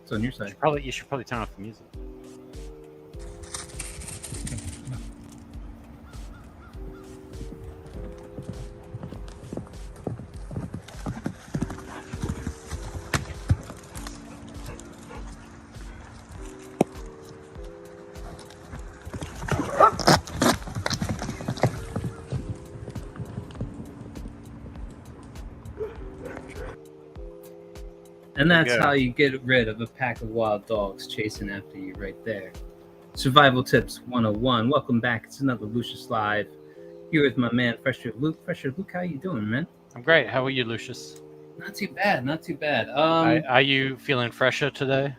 It's on your side. You should probably turn off the music. And that's how you get rid of a pack of wild dogs chasing after you right there. Survival Tips 101. Welcome back. It's another Lucius Live. Here with my man, Fresher Luke. Fresher Luke, how you doing, man? I'm great. How are you, Lucius? Not too bad, not too bad. Are you feeling fresher today?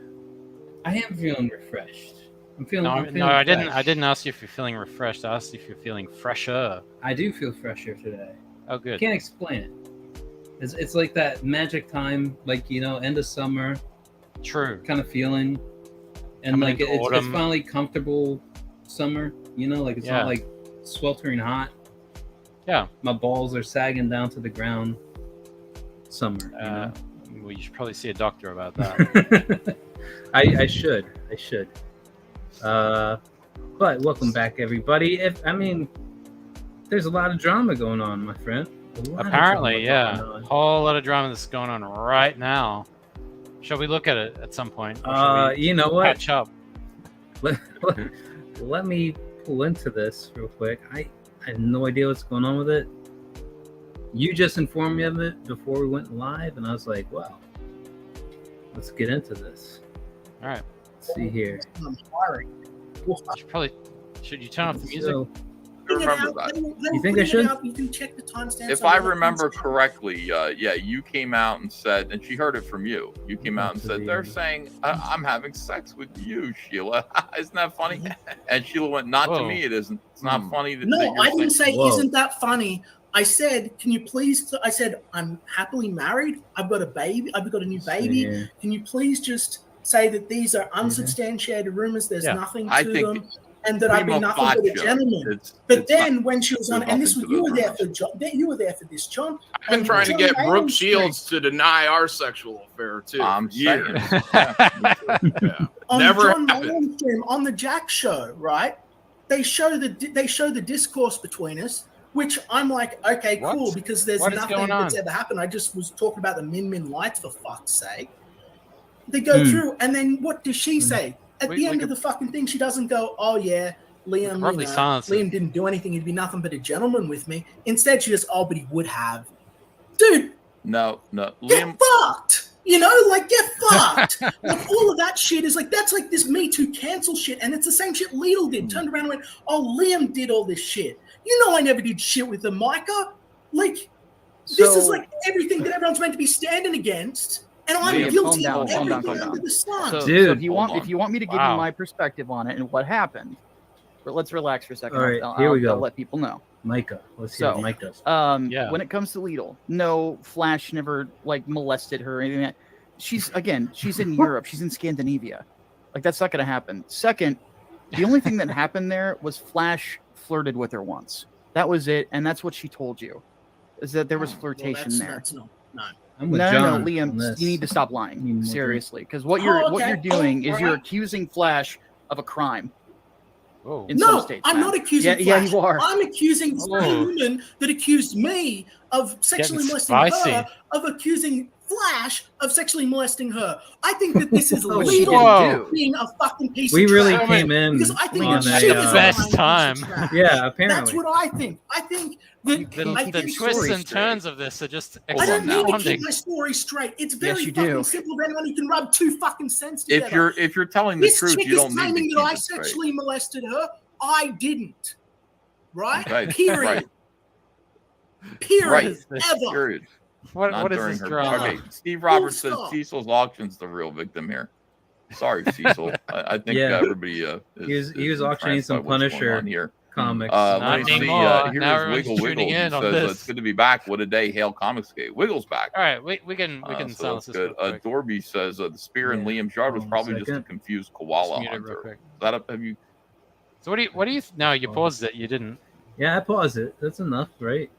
I am feeling refreshed. I'm feeling No, I fresh. didn't ask you if you're feeling refreshed. I asked you if you're feeling fresher. I do feel fresher today. Oh, good. I can't explain it. It's like that magic time, like, you know, end of summer. True. Kind of feeling. And like it's finally comfortable summer, you know, like it's not like sweltering hot. Yeah. My balls are sagging down to the ground. Summer. You know? Well, you should probably see a doctor about that. I should. But welcome back, everybody. There's a lot of drama going on, my friend. Apparently, yeah. A whole lot of drama that's going on right now. Shall we look at it at some point? You know what? Catch up. Let me pull into this real quick. I have no idea what's going on with it. You just informed me of it before we went live, and I was like, wow, let's get into this. All right. Let's see here. Should you turn off the music? Remember that. You think I should? You can check the timestamps. If I remember correctly, you came out and said, and she heard it from you. You came out and said, they're saying, I'm having sex with you, Sheila. Isn't that funny? And Sheila went, not to me, it isn't. It's not funny. No, I didn't say, isn't that funny? I said, can you please, I'm happily married. I've got a baby. I've got a new baby. Yeah. Can you please just say that these are unsubstantiated rumors? There's nothing to them. And that I'd be nothing but a gentleman. But then when she was on, and this was, you were there for John. You were there for this, John. I've been trying to get Brooke Shields to deny our sexual affair too. I'm years. On Never John Mayen's stream, on the Jack show, right? They show the discourse between us, which I'm like, okay, cool, because there's nothing that's ever happened. I just was talking about the Min lights, for fuck's sake. They go through, and then what does she say? At the end of the fucking thing, she doesn't go, oh, yeah, Liam, Liam didn't do anything. He'd be nothing but a gentleman with me. Instead, she just, but he would have. Dude. No. Get fucked. You know, like, get fucked. Like, all of that shit is like, that's like this Me Too cancel shit. And it's the same shit Lidl did. Turned around and went, oh, Liam did all this shit. You know I never did shit with the Micah. Like, this is like everything that everyone's meant to be standing against. And I'm guilty of everything under the sun. So if you want me to give you my perspective on it and what happened, but let's relax for a second. All right, here we go. I'll let people know. Micah, let's hear Micah. When it comes to Lidl, no, Flash never molested her or anything like that. She's in Europe. She's in Scandinavia. Like, that's not going to happen. Second, the only thing that happened there was Flash flirted with her once. That was it, and that's what she told you, is that there was flirtation there. No. No, Liam, you need to stop lying. Seriously, because what you're doing is you're accusing Flash of a crime. In some states, I'm not accusing Flash. Yeah, you are. I'm accusing the woman that accused me of sexually molesting her, of accusing Flash of sexually molesting her. I think that this is Lidl being a fucking piece of trash. We really trash. came in because I think on the best time. Yeah, apparently. That's what I think. I think that the twists and turns of this are just I don't need to keep my story straight. It's very fucking simple for anyone who can rub two fucking cents together. If you're telling the truth, you don't need to keep claiming that I sexually molested her. I didn't. Right? Period. Period. Ever. Period. What is this drama? Okay, Steve Roberts says Cecil's auction's the real victim here. Sorry, Cecil. I think everybody he was auctioning some Punisher comics. Let me see. Here's Wiggle. He says it's good to be back. What a day! Hail Comicsgate. Wiggle's back. All right, we can silence this. Good. Dorby says the spear in Liam's yard was probably just a confused koala hunter. Have you? So what do you? No, you paused it. You didn't. Yeah, I paused it. That's enough, right?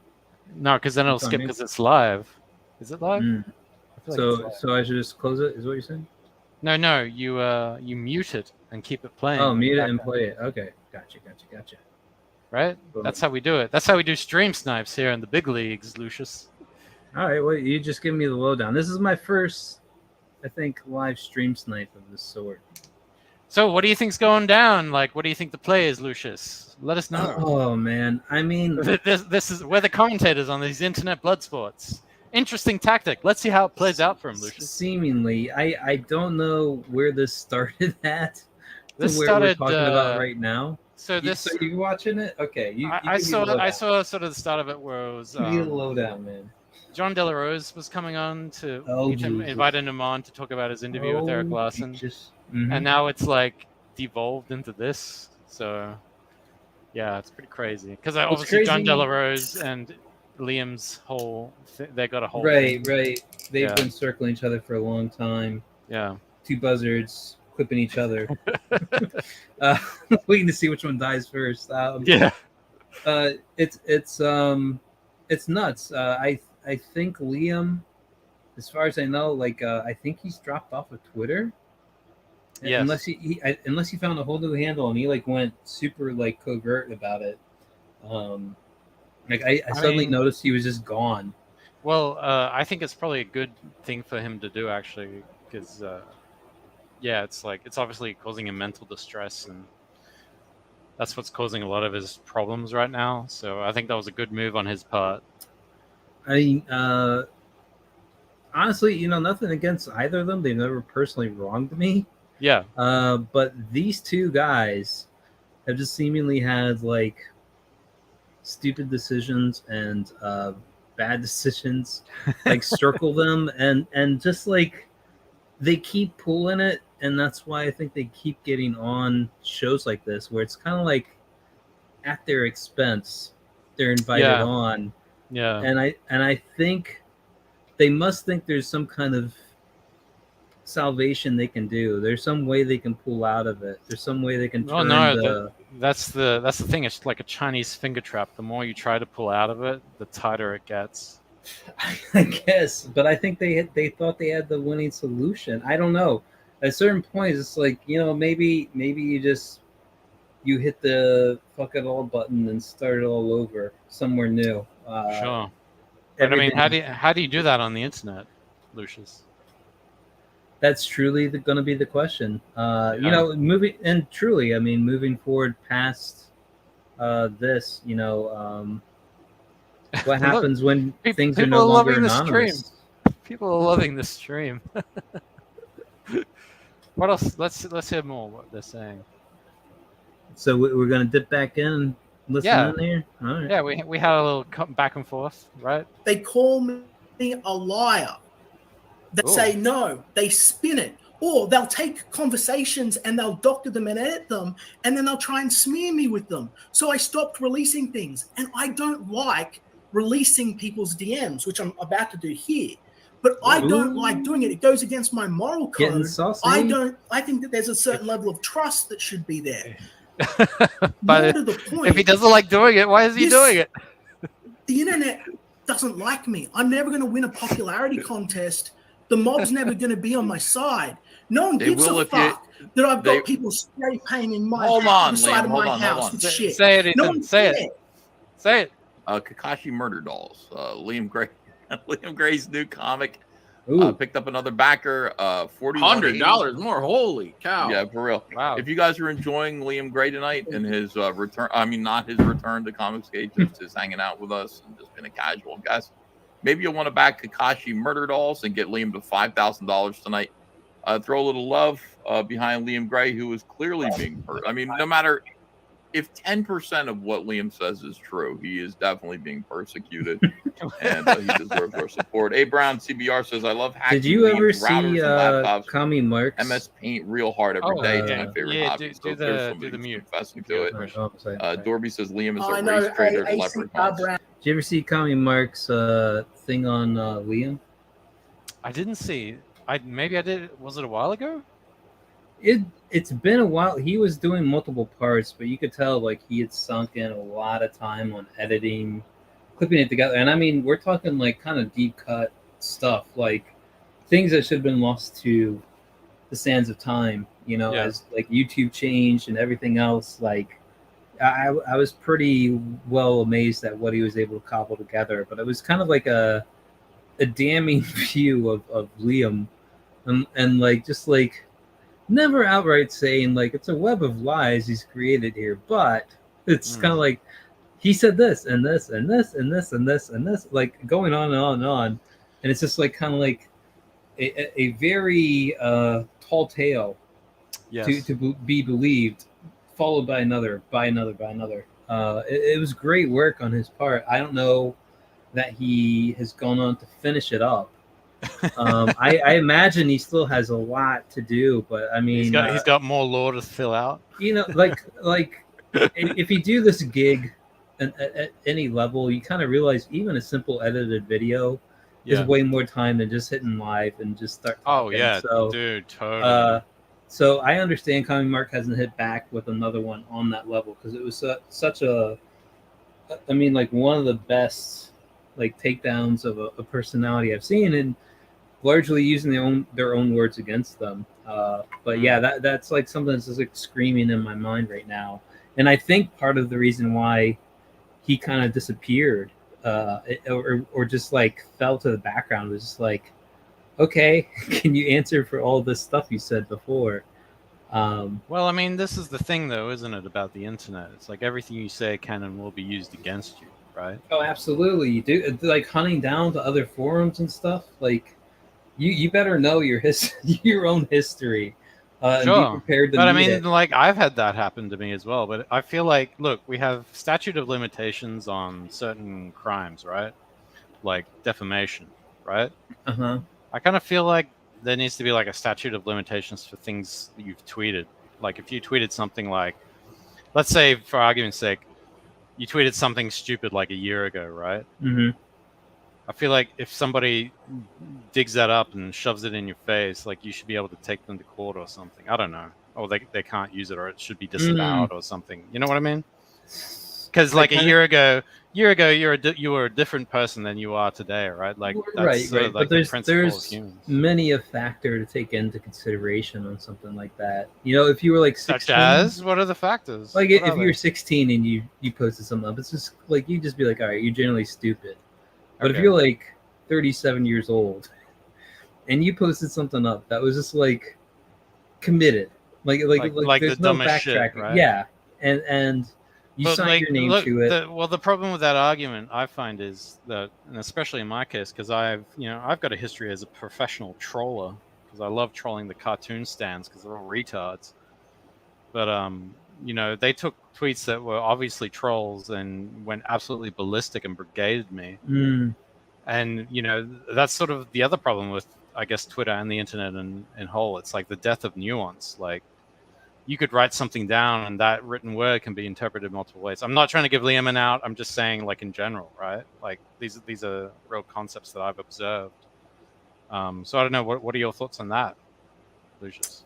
No, because then it'll skip because it's live. Is it live? So I should just close it? Is what you're saying? No. You mute it and keep it playing. Oh, mute it and play it. Okay, gotcha. Right? Boom. That's how we do it. That's how we do stream snipes here in the big leagues, Lucius. All right, well, you just give me the lowdown. This is my first, I think, live stream snipe of this sort. So, what do you think's going down? Like, what do you think the play is, Lucius? Let us know. Oh man, I mean, this is we're the commentators on these internet blood sports. Interesting tactic. Let's see how it plays out for him, Lucius. Seemingly, I don't know where this started at. This where started we're talking about right now. So you watching it? Okay, I saw sort of the start of it where it was. Give me the lowdown, man. John De La Rose was coming on to invited him on to talk about his interview with Eric Larson, and now it's like devolved into this. So, yeah, it's pretty crazy because obviously John De La Rose and Liam's they got a whole right. They've been circling each other for a long time. Yeah, two buzzards clipping each other, waiting to see which one dies first. It's nuts. I think Liam, as far as I know, I think he's dropped off of Twitter. Yes. Unless he found a whole new handle and he went super covert about it. I suddenly noticed he was just gone. Well, I think it's probably a good thing for him to do actually, because it's obviously causing him mental distress, and that's what's causing a lot of his problems right now. So I think that was a good move on his part. I mean, honestly, nothing against either of them. They've never personally wronged me. Yeah. But these two guys have just seemingly had stupid decisions and bad decisions circle them, and just they keep pulling it, and that's why I think they keep getting on shows like this where it's kind of at their expense. They're invited on. Yeah. And I think they must think there's some kind of salvation they can do. There's some way they can pull out of it. There's some way they can turn that's the thing. It's like a Chinese finger trap. The more you try to pull out of it, the tighter it gets. I guess, but I think they thought they had the winning solution. I don't know. At certain points, it's maybe you hit the fuck it all button and start it all over somewhere new. Sure. But I mean, how do you do that on the internet, Lucius? That's truly going to be the question. Moving forward past this, what happens when things are no longer anonymous? People are loving this stream. What else? Let's hear more what they're saying. So we're going to dip back in and listen in here? All right. Yeah, we had a little back and forth, right? They call me a liar. They say no, they spin it. Or they'll take conversations and they'll doctor them and edit them, and then they'll try and smear me with them. So I stopped releasing things. And I don't like releasing people's DMs, which I'm about to do here. But I don't like doing it. It goes against my moral code. I think that there's a certain level of trust that should be there. But to the point, if he doesn't like doing it, why is he doing it? The internet doesn't like me. I'm never going to win a popularity contest. The mob's never going to be on my side. No one gives a fuck that I've got people spray painting my side of my house with shit. Say it, Ethan. Say it. Say it. Kakashi Murder Dolls. Liam Gray's new comic. Ooh. Picked up another backer. $100 more. Holy cow! Yeah, for real. Wow. If you guys are enjoying Liam Gray tonight and his return, I mean not his return to Comicsgate, just hanging out with us and just being a casual guest, maybe you'll want to back Kakashi Murder Dolls and get Liam to $5,000 tonight. Throw a little love behind Liam Gray, who is clearly being hurt. I mean, no matter if 10% of what Liam says is true, he is definitely being persecuted, and he deserves our support. A Brown CBR says, "I love hacking." Did you ever see Kami Marks? MS Paint real hard every day. It's my favorite hobby. Do the mute. Confessing to it. Dorby says Liam is a race trader to leprechauns. Did you ever see Kami Marks' thing on Liam? I didn't see. Maybe I did. Was it a while ago? It's been a while. He was doing multiple parts, but you could tell he had sunk in a lot of time on editing, clipping it together. And I mean, we're talking kind of deep cut stuff, things that should have been lost to the sands of time, you know, Yeah. as like YouTube changed and everything else. Like I was pretty well amazed at what he was able to cobble together, but it was kind of like a damning view of Liam, and like just like never outright saying like it's a web of lies he's created here, but it's kind of like he said this and this and this and this and this and this, like going on and on and on, and it's just like kind of like a very tall tale to be believed, followed by another, by another, by another. It was great work on his part. I don't know that he has gone on to finish it up. I imagine he still has a lot to do, but I mean, he's got more lore to fill out. You know, like if you do this gig at any level, you kind of realize even a simple edited video is way more time than just hitting live and just start talking. Oh yeah, so, dude, totally. So I understand Comic Mark hasn't hit back with another one on that level, because it was such a, I mean, like one of the best like takedowns of a personality I've seen, and largely using their own words against them. But yeah, that's like something that's just like screaming in my mind right now. And I think part of the reason why he kind of disappeared or just like fell to the background was just like, okay, can you answer for all this stuff you said before? Well, I mean, this is the thing, though, isn't it, about the internet? It's like everything you say can and will be used against you, right? Oh, absolutely. You do, like hunting down to other forums and stuff. Like, you better know your your own history. Sure. And be prepared to but I meet mean, it. like, I've had that happen to me as well. But I feel like, look, we have statute of limitations on certain crimes, right? Like defamation, right? Uh-huh. I kind of feel like there needs to be like a statute of limitations for things that you've tweeted. Like if you tweeted something like, let's say for argument's sake, you tweeted something stupid like a year ago, right? Mm-hmm. I feel like if somebody digs that up and shoves it in your face, like you should be able to take them to court or something. I don't know. Or they can't use it, or it should be disavowed or something. You know what I mean? Because like a year ago, you were a different person than you are today, right? Like that's right. Like but there's many a factor to take into consideration on something like that. You know, if you were like 16, such as what are the factors? Like if you were 16 and you posted something up, it's just like you just be like, all right, you're generally stupid. But if you're like 37 years old and you posted something up that was just like committed, like there's the no backtracking, shit, right? Yeah, and you sign your name to it. The problem with that argument, I find, is that, and especially in my case, because I've got a history as a professional troller, because I love trolling the cartoon stands because they're all retards. But they took tweets that were obviously trolls and went absolutely ballistic and brigaded me. And that's sort of the other problem with, I guess, Twitter and the internet in whole. It's like the death of nuance. Like, you could write something down and that written word can be interpreted multiple ways. I'm not trying to give Liam an out. I'm just saying, like, in general, right? Like, these are real concepts that I've observed. So I don't know. What are your thoughts on that, Lucius?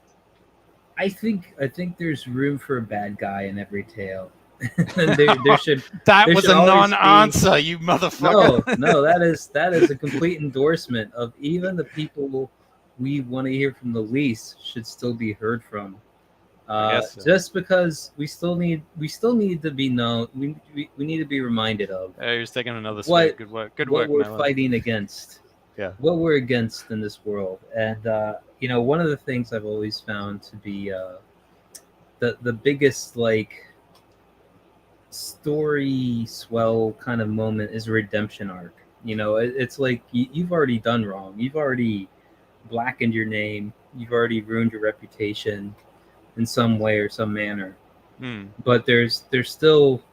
I think there's room for a bad guy in every tale. there should. That was a non-answer, you motherfucker. No, that is a complete endorsement of even the people we want to hear from the least should still be heard from. Just because we still need to be known, we need to be reminded of. Hey, you're taking another swing. Good work. What we're fighting against. Yeah. What we're against in this world, and one of the things I've always found to be the biggest like story swell kind of moment is a redemption arc. It's like you've already done wrong. You've already blackened your name. You've already ruined your reputation in some way or some manner. But there's still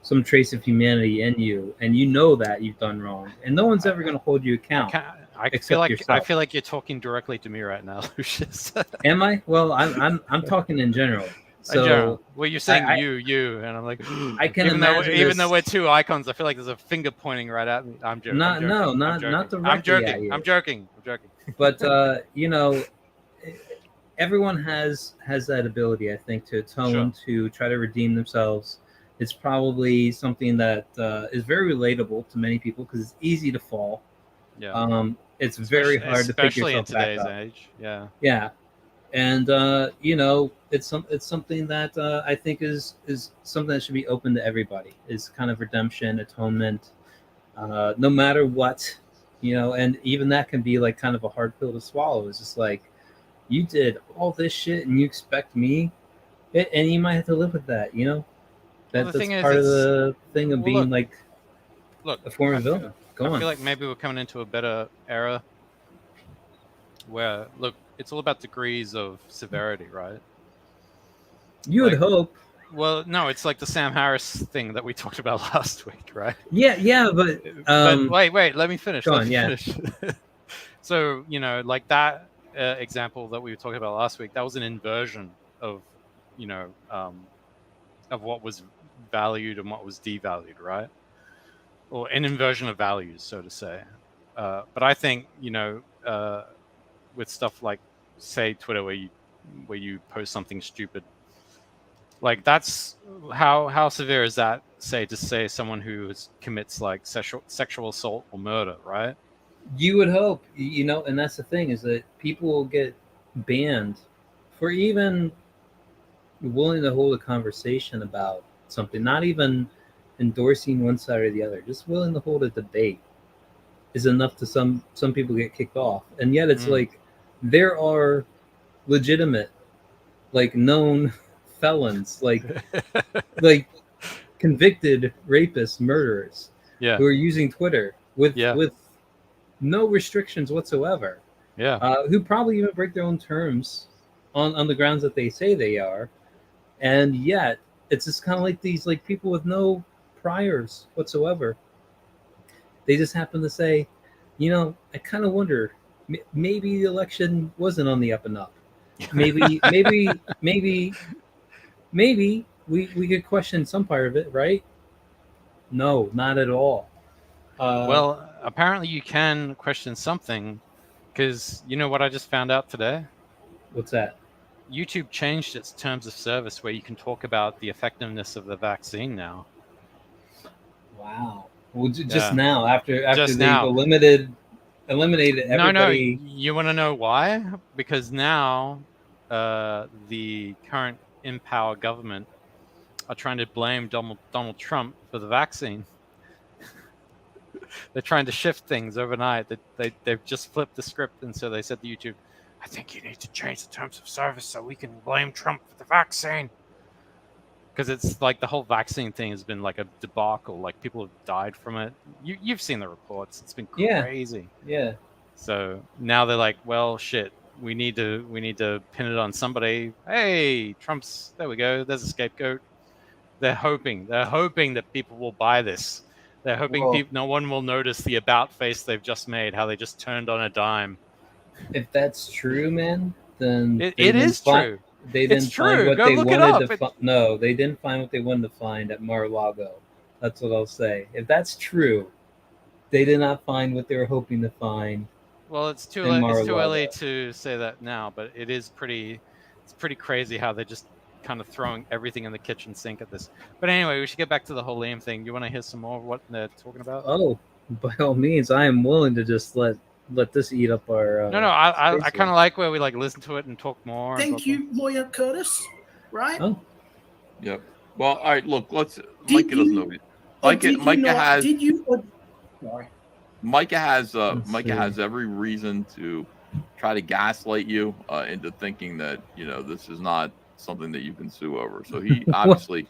some trace of humanity in you, and you know that you've done wrong, and no one's ever going to hold you account. I feel like you're talking directly to me right now, Lucius. Am I? Well, I'm talking in general. So, well, you're saying you, and I'm like, I can even though we're two icons, I feel like there's a finger pointing right at me. I'm joking. Not directly at you. I'm joking. But everyone has that ability, I think, to atone, to try to redeem themselves. It's probably something that is very relatable to many people because it's easy to fall. Yeah. It's very hard to pick yourself back up. Especially in today's age. Yeah. Yeah. And it's something that I think is something that should be open to everybody. Is kind of redemption, atonement, no matter what, and even that can be like kind of a hard pill to swallow. It's just like, you did all this shit and you expect me, and you might have to live with that. That's part of the thing of being a former villain. I feel like maybe we're coming into a better era where, look, it's all about degrees of severity, right? You would hope. Well, no, it's like the Sam Harris thing that we talked about last week, right? Yeah, but wait, let me finish. Go on, yeah. So, like that example that we were talking about last week, that was an inversion of, of what was valued and what was devalued, right? Or an inversion of values, so to say. But I think, with stuff like, say, Twitter, where you post something stupid, like that's how severe is that? Say someone who commits like sexual assault or murder, right? You would hope, and that's the thing, is that people will get banned for even willing to hold a conversation about something, not even endorsing one side or the other, just willing to hold a debate is enough to some people get kicked off. And yet it's like there are legitimate, like known felons, like convicted rapists, murderers, who are using Twitter with no restrictions whatsoever. Who probably even break their own terms on the grounds that they say they are. And yet it's just kind of like these like people with no priors whatsoever. They just happen to say, I kind of wonder, maybe the election wasn't on the up and up. Maybe we could question some part of it, right? No, not at all. Well, apparently you can question something, because you know what I just found out today? What's that? YouTube changed its terms of service where you can talk about the effectiveness of the vaccine now. Wow. Well, just now, after they've eliminated everybody. No, you want to know why? Because now the current in power government are trying to blame Donald Trump for the vaccine. They're trying to shift things overnight. They've just flipped the script, and so they said to YouTube, I think you need to change the terms of service so we can blame Trump for the vaccine. Because it's like the whole vaccine thing has been like a debacle. Like people have died from it. You've seen the reports. It's been crazy. Yeah. So now they're like, well, shit. We need to pin it on somebody. Hey, Trump's. There we go. There's a scapegoat. They're hoping that people will buy this. They're hoping no one will notice the about face they've just made. How they just turned on a dime. If that's true, man, then it is true. They didn't find what they wanted to find. No, they didn't find what they wanted to find at Mar-a-Lago. That's what I'll say. If that's true, they did not find what they were hoping to find. Well, it's too early to say that now, but it's pretty crazy how they're just kind of throwing everything in the kitchen sink at this. But anyway, we should get back to the whole Liam thing. You want to hear some more of what they're talking about? Oh, by all means, I am willing to just let this eat up our. No, I kind of like where we like listen to it and talk more. Thank you, Lawyer Curtis. Right? Oh. Yep. Well, all right. Look, Micah doesn't know. Micah has every reason to try to gaslight you into thinking that this is not something that you can sue over. So he obviously,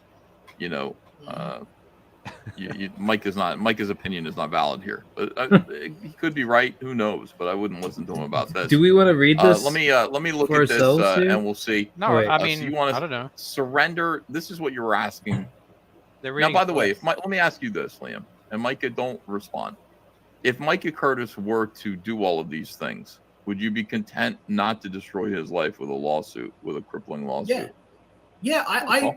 Micah's opinion is not valid here. But he could be right. Who knows? But I wouldn't listen to him about this. Do we want to read this? Let me look at this and we'll see. No, I mean, so you want to, I don't know. Surrender. This is what you were asking. Now, by the way, let me ask you this, Liam, and Micah, don't respond. If Micah Curtis were to do all of these things, would you be content not to destroy his life with a crippling lawsuit? Yeah.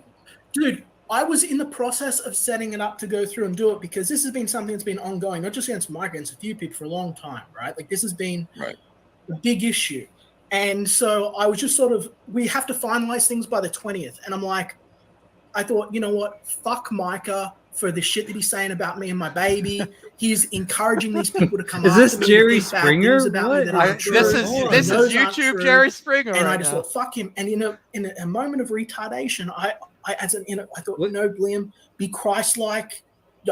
Dude, I was in the process of setting it up to go through and do it because this has been something that's been ongoing, not just against Micah, against a few people for a long time, right? Like this has been a big issue. And so I was just we have to finalize things by the 20th. And I'm like, I thought, you know what? Fuck Micah. for the shit that he's saying about me and my baby. He's encouraging these people to come Is after this me Jerry with bad Springer? things about me that aren't true, This and is those aren't YouTube true. Jerry Springer. And right I just now. thought, fuck him. And in a moment of retardation, I thought, no, Liam, be Christ-like.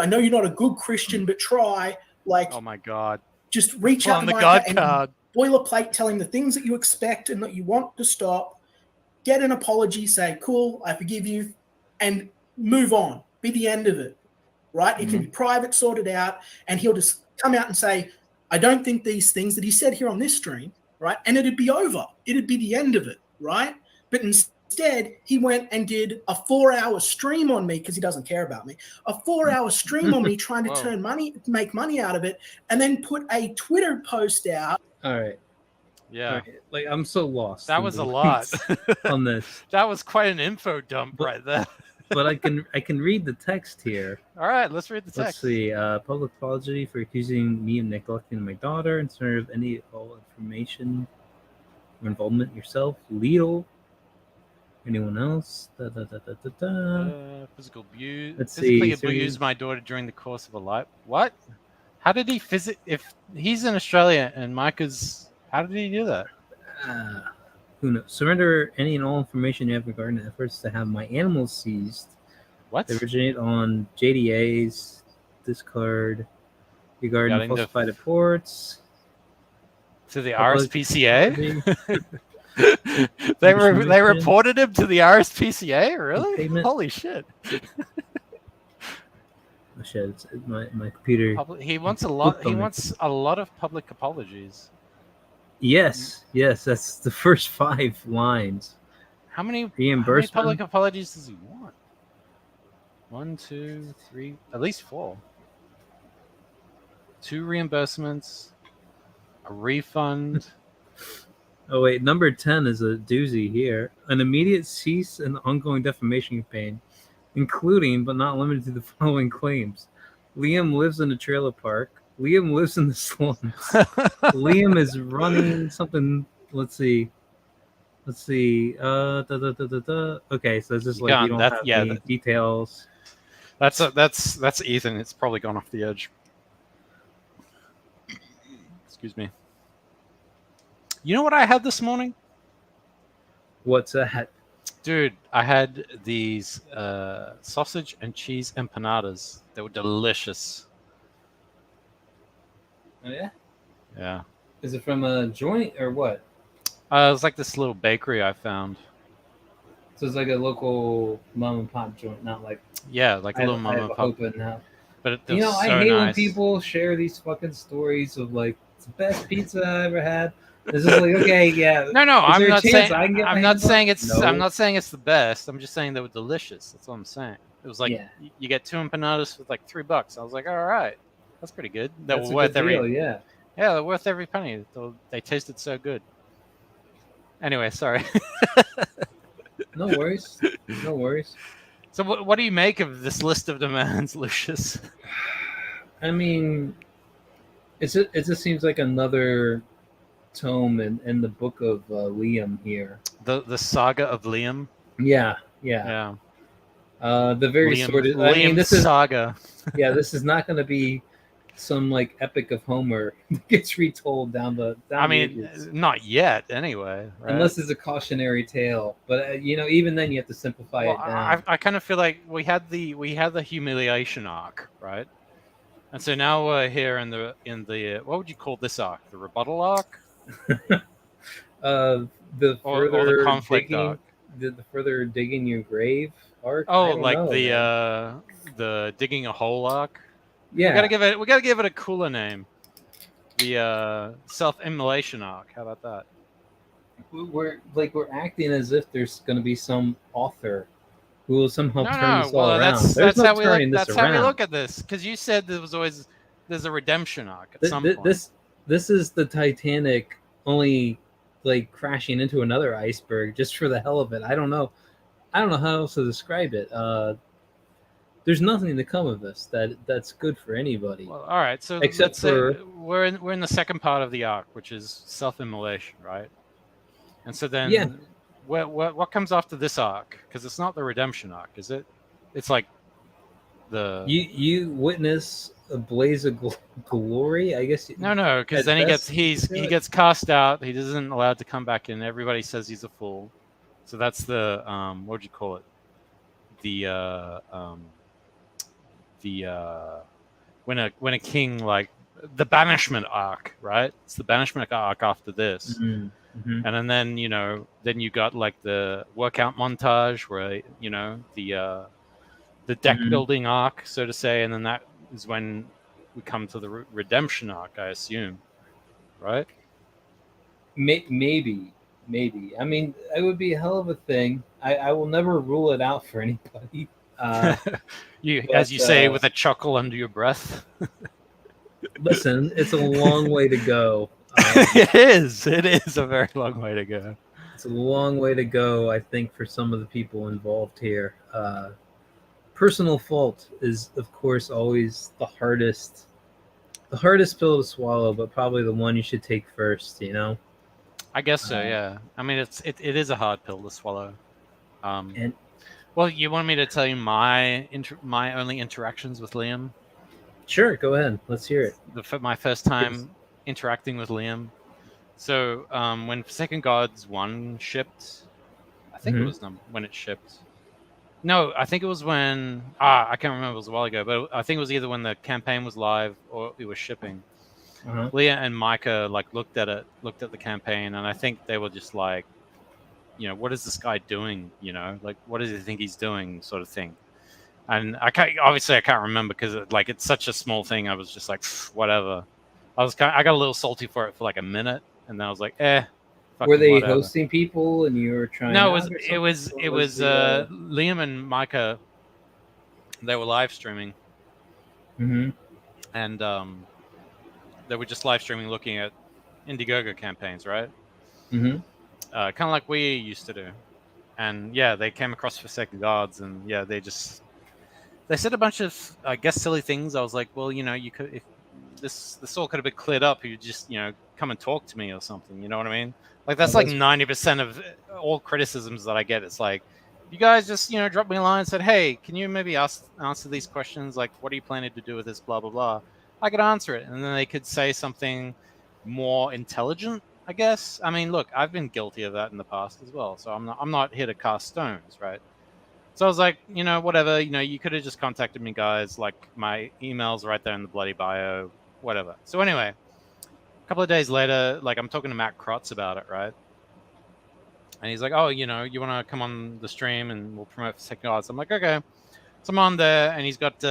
I know you're not a good Christian, but try. Like, oh my God, just reach out on to the Micah God and card. boilerplate, tell him the things that you expect and that you want to stop. Get an apology, say, cool, I forgive you, and move on. Be the end of it, right? It can be private, sorted out, and he'll just come out and say, I don't think these things that he said here on this stream, right? And it'd be over. It'd be the end of it, right? But instead, he went and did a 4-hour stream on me because he doesn't care about me. A 4-hour stream on me trying to make money out of it, and then put a Twitter post out. All right. Yeah. All right. Like, I'm so lost. That was a lot on this. That was quite an info dump right there. But I can read the text here. All right, let's read the text. Let's see. Public apology for accusing me of neglecting my daughter in terms of any all information or involvement yourself, legal. Anyone else? Physical abuse. Let's physically see. abused my daughter during the course of a life. What? How did he if he's in Australia and Micah's, how did he do that? Who knows? Surrender any and all information you have regarding the efforts to have my animals seized. What? They originate on JDA's discard regarding falsified reports. To the RSPCA? They reported him to the RSPCA? Really? Holy shit. Oh shit, it's my computer. He wants a lot of public apologies. Yes, that's the first 5 lines. How many public apologies does he want? 1, 2, 3, at least 4. 2 reimbursements, a refund. Oh wait, number 10 is a doozy here. An immediate cease and ongoing defamation campaign, including but not limited to the following claims. Liam lives in a trailer park. Liam lives in the slums. Liam is running something. Let's see. Okay, so it's just like you don't have any details. That's Ethan. It's probably gone off the edge. Excuse me. You know what I had this morning? What's that? Dude, I had these sausage and cheese empanadas. They were delicious. Oh, yeah? Yeah. Is it from a joint or what? It was like this little bakery I found. So it's like a local mom and pop joint, not like... Yeah, like a little mom and pop. But you know, I hate when people share these fucking stories of like, it's the best pizza I ever had. It's just like, okay, yeah. No, I'm not saying it's No. I'm not saying it's the best. I'm just saying they were delicious. That's what I'm saying. It was like you get 2 empanadas for like $3. I was like, all right, that's pretty good. That's a good deal, yeah, they're worth every penny. They tasted so good. Anyway, sorry. No worries. So what do you make of this list of demands, Lucius? I mean, it just seems like another tome in the book of Liam here. The saga of Liam. Yeah. The very sordid. I mean, this saga. Yeah, this is not going to be some like epic of Homer that gets retold down the. Not yet, anyway. Right? Unless it's a cautionary tale, but even then you have to simplify it down. I kind of feel like we had the humiliation arc, right? And so now we're here in the what would you call this arc? The rebuttal arc? The further conflict digging, arc. The further digging your grave arc. Oh, like the digging a hole arc. Yeah, we gotta give it a cooler name. The self-immolation arc. How about that? We're acting as if there's going to be some author who will somehow turn this all around. That's how we look at this. Because you said there's a redemption arc at some point. This is the Titanic only like crashing into another iceberg just for the hell of it. I don't know how else to describe it. There's nothing to come of this that's good for anybody. Well, all right, so except for we're in the second part of the arc, which is self-immolation, right? And so then, what comes after this arc? Because it's not the redemption arc, is it? It's like You witness a blaze of glory, I guess. No, because then he gets cast out. He isn't allowed to come back in. Everybody says he's a fool. So that's the what would you call it? When a king, like, the banishment arc, right? It's the banishment arc after this. Mm-hmm. And then then you got like the workout montage where the deck building arc, so to say, and then that is when we come to the redemption arc, I assume, right? Maybe. I mean, it would be a hell of a thing. I will never rule it out for anybody. As you say, with a chuckle under your breath. Listen, it's a long way to go. It is a very long way to go. It's a long way to go, I think, for some of the people involved here. Personal fault is, of course, always the hardest pill to swallow, but probably the one you should take first, I guess so, yeah. I mean, it is a hard pill to swallow. Well, you want me to tell you my only interactions with Liam? Sure, go ahead. Let's hear it. My first time interacting with Liam. So when Forsaken Gods 1 shipped, I think it was when it shipped. No, I think it was when I can't remember. It was a while ago, but I think it was either when the campaign was live or it was shipping. Leah and Micah looked at the campaign, and I think they were just like, what is this guy doing? Like, what does he think he's doing, sort of thing. And I can't remember because it's such a small thing. I was just like, whatever. I got a little salty for it for like a minute, and then I was like, Were they whatever. hosting people and you were trying? No, it was Liam and Micah. They were live streaming, and they were just live streaming, looking at Indiegogo campaigns, right? Mm-hmm. Kind of like we used to do. And yeah, they came across Forsaken Gods, and yeah, they said a bunch of, I guess, silly things. I was like, well, you could, if this all could have been cleared up, you just come and talk to me or something. You know what I mean? Like, that's like 90% of all criticisms that I get. It's like, you guys just dropped me a line and said, hey, can you maybe answer these questions? Like, what are you planning to do with this? Blah blah blah. I could answer it, and then they could say something more intelligent, I guess. I mean, look, I've been guilty of that in the past as well, so I'm not here to cast stones, right? So I was like, whatever, you could have just contacted me, guys. Like, my email's right there in the bloody bio, whatever. So anyway, a couple of days later, like, I'm talking to Matt Krotz about it, right? And he's like, oh, you want to come on the stream and we'll promote Forsaken Gods. I'm like, okay. So I'm on there, and he's got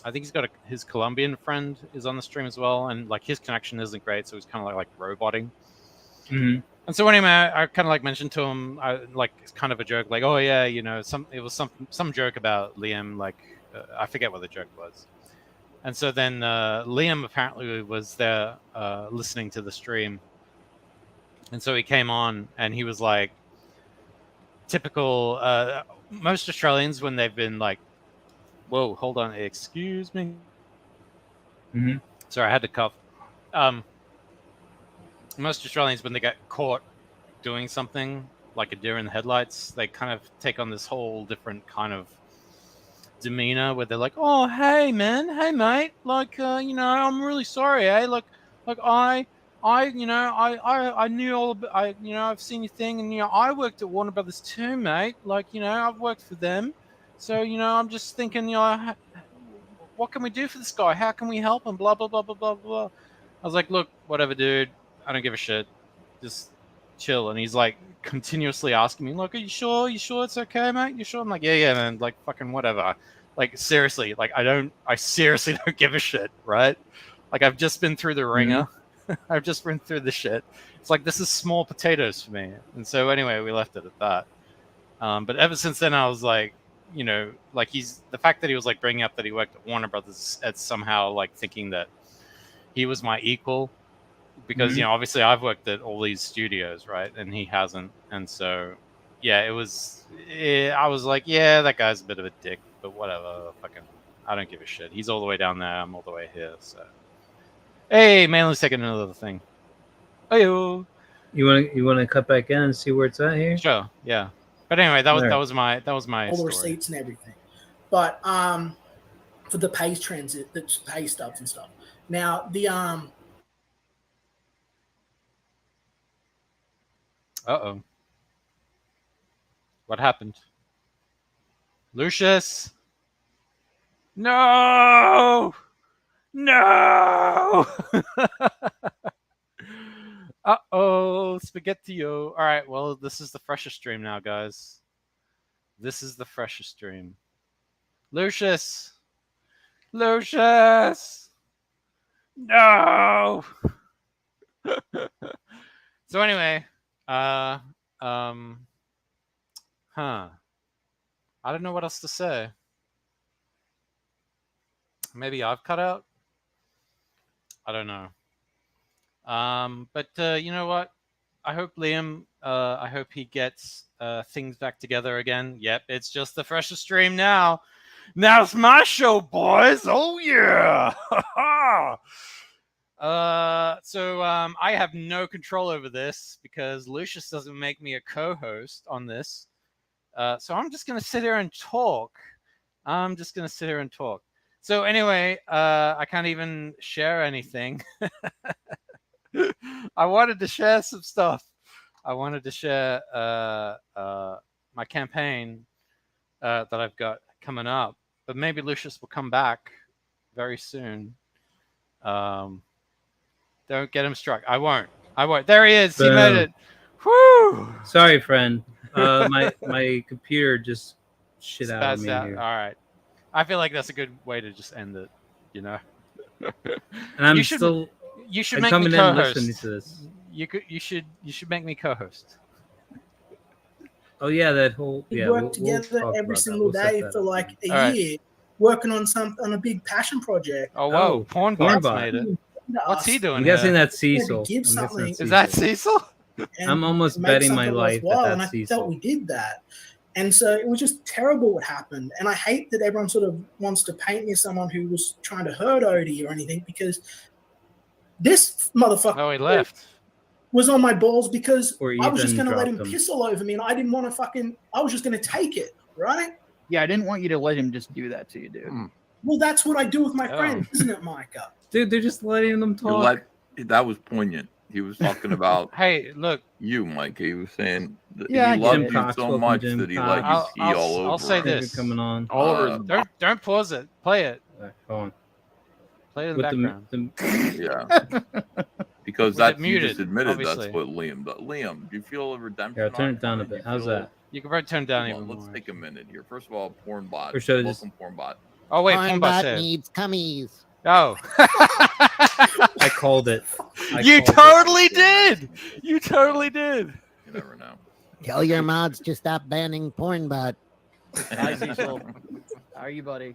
I think he's got his Colombian friend is on the stream as well, and like his connection isn't great, so he's kind of like roboting. Mm-hmm. And so anyway, I kind of like mentioned to him, it's kind of a joke, like, oh yeah, it was some joke about Liam, like I forget what the joke was. And so then Liam apparently was there listening to the stream, and so he came on, and he was like, typical. Most Australians, when they've been like, whoa, hold on, excuse me. Mm-hmm. Sorry, I had to cough. Most Australians, when they get caught doing something like a deer in the headlights, they kind of take on this whole different kind of demeanor where they're like, oh, hey man, hey mate, like I'm really sorry, like I knew all about, I've seen your thing, and I worked at Warner Brothers too, mate, like I've worked for them. So, I'm just thinking, what can we do for this guy? How can we help him? Blah, blah, blah, blah, blah, blah. I was like, look, whatever, dude. I don't give a shit. Just chill. And he's like continuously asking me, look, are you sure? You sure it's okay, mate? You sure? I'm like, yeah, man. Like, fucking whatever. Like, seriously. Like, I seriously don't give a shit, right? Like, I've just been through the ringer. I've just been through the shit. It's like, this is small potatoes for me. And so anyway, we left it at that. But ever since then, I was like, like the fact that he was like bringing up that he worked at Warner Brothers as somehow like thinking that he was my equal, because obviously I've worked at all these studios, right, and he hasn't, and so yeah, I was like, yeah, that guy's a bit of a dick, but whatever, fucking, I don't give a shit. He's all the way down there, I'm all the way here, so hey, Manly's taking another thing. Hey-o. You want to cut back in and see where it's at here? Sure, yeah. But anyway, that was my all the story. receipts and everything. but for the pay transit, the pay stubs and stuff. Now the Uh-oh. What happened? Lucius! No! No! Uh-oh, Spaghetti-O. All right, well, this is the freshest stream now, guys. This is the freshest stream. Lucius! Lucius! No! So anyway, I don't know what else to say. Maybe I've cut out? I don't know. But you know what? I hope Liam, I hope he gets things back together again. Yep, it's just the freshest stream now. Now it's my show, boys. Oh, yeah. So I have no control over this because Lucius doesn't make me a co-host on this. So I'm just going to sit here and talk. So anyway, I can't even share anything. I wanted to share some stuff. I wanted to share my campaign that I've got coming up. But maybe Lucius will come back very soon. Don't get him struck. I won't. There he is. Boom. He made it. Whoo! Sorry, friend. My computer just shit out of me out. Here. All right. I feel like that's a good way to just end it. You know. And you should make me co-host. You should make me co-host. Oh yeah, that whole we work together every single day for like a year, working on a big passion project. Oh whoa, Pornbot's made it. What's he doing? I'm guessing that's Cecil. Is that Cecil? I'm almost betting my life and I felt we did that. And so it was just terrible what happened. And I hate that everyone sort of wants to paint me as someone who was trying to hurt Odie or anything, because this motherfucker he left. Was on my balls because I was just going to let him piss all over me, and I didn't want to I was just going to take it, right? Yeah, I didn't want you to let him just do that to you, dude. Well, that's what I do with my friends, isn't it, Micah? Dude, they're just letting them talk. That was poignant. He was talking about hey, look, you, Mike. He was saying that he loved you so much that he let you ski all over. I'll say this. Coming on. All over. Don't pause it. Play it. Hold on. Play it in the background. Yeah. Because that's muted, you just admitted obviously. That's what Liam does. Liam, do you feel a redemption? Yeah, turn it down a bit. How's that? You can probably turn it down even more. Let's take a minute here. First of all, Pornbot. Welcome, Pornbot. Oh wait, Pornbot needs cummies. Oh. I called it. You totally did. You totally did. You never know. Tell your mods to stop banning Pornbot. Hi, Cecil. How are you, buddy?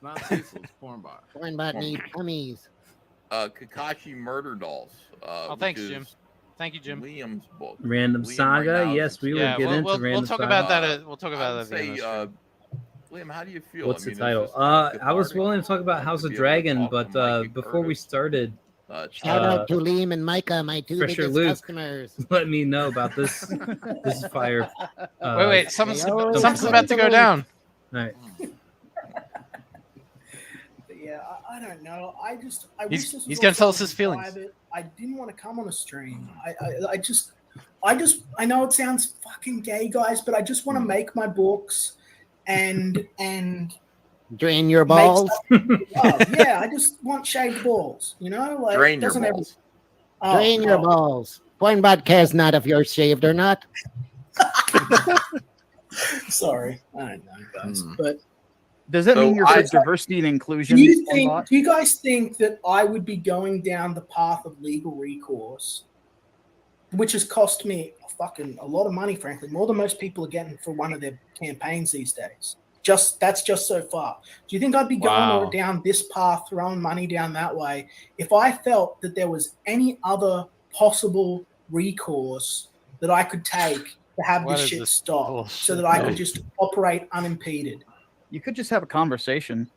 Not Cecil, it's Pornbot. Pornbot needs cummies. Kakashi Murder Dolls. Thanks, Jim. Thank you, Jim. Liam's book. Random Saga. Right yes, we will get into Random Saga. We'll talk about that. Liam, how do you feel? What's the title? I was willing to talk about House of Dragon, but before we started, shout out to Liam and Micah, my two biggest customers. Let me know about this. This fire. Wait, something's about to go down. All right. Yeah, I don't know. I wish this was he's gonna tell us his feelings. Private. I didn't want to come on a stream. I know it sounds fucking gay, guys, but I just want to make my books and drain your balls. Yeah, I just want shaved balls. You know, like drain your balls. Drain your balls. Pornbot cares not if you're shaved or not. Sorry, I don't know, guys, but. Does that mean you're for diversity and inclusion? Do you guys think that I would be going down the path of legal recourse, which has cost me a lot of money, frankly, more than most people are getting for one of their campaigns these days? That's just so far. Do you think I'd be going down this path, throwing money down that way, if I felt that there was any other possible recourse that I could take to have this shit stop, so that I could just operate unimpeded? You could just have a conversation.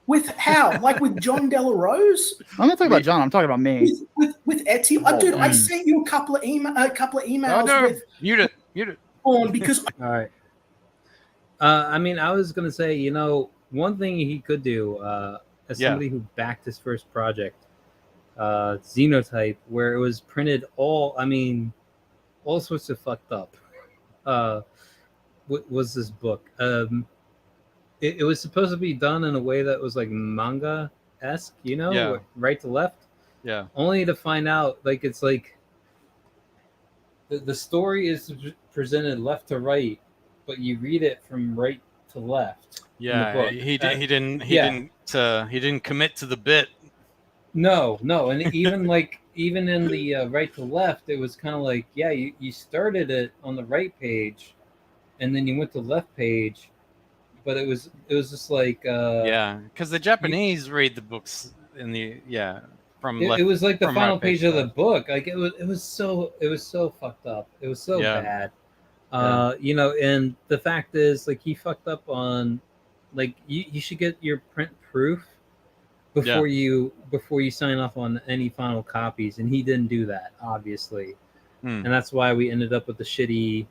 With how? Like with John Delarose? I'm not talking about John. I'm talking about me. With Etsy. Dude, I sent you a couple of emails. Mute it. On because. All right. I mean, I was gonna say, you know, one thing he could do, as somebody who backed his first project, Xenotype, where it was printed all sorts of fucked up. What was this book? It was supposed to be done in a way that was like manga-esque, you know, right to left. Yeah. Only to find out, like, it's like the story is presented left to right, but you read it from right to left. Yeah, in the book. he didn't commit to the bit. No, and even in the right to left, it was kind of like, yeah, you started it on the right page, and then you went to left page, but it was just like because the Japanese read the books in the from left. It was like the final right page of the book. Like it was so fucked up. It was so bad. You know, and the fact is, like, he fucked up on, like, you should get your print proof before you sign off on any final copies, and he didn't do that, obviously. And that's why we ended up with the shitty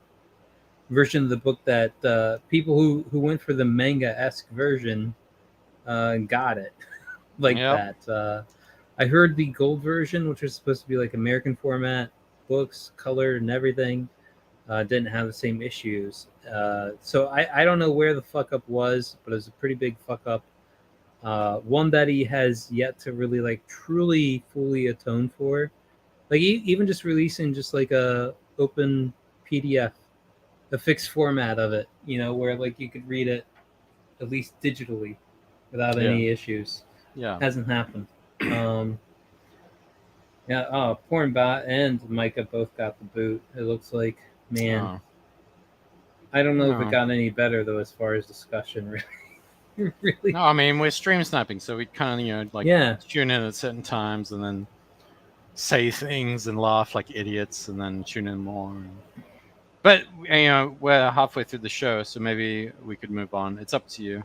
version of the book that people who went for the manga-esque version got it like that. I heard the gold version, which was supposed to be like American format books, colored and everything, didn't have the same issues. So I don't know where the fuck up was, but it was a pretty big fuck up. One that he has yet to really, like, truly fully atone for. Like, even just releasing just like a open PDF, a fixed format of it, you know, where like you could read it at least digitally without any issues. Hasn't happened. Pornbot and Micah both got the boot. It looks like, man. I don't know if it got any better though, as far as discussion. Really. No, I mean, we're stream sniping, so we kind of, you know, like tune in at certain times and then say things and laugh like idiots and then tune in more. But, you know, we're halfway through the show, so maybe we could move on. It's up to you.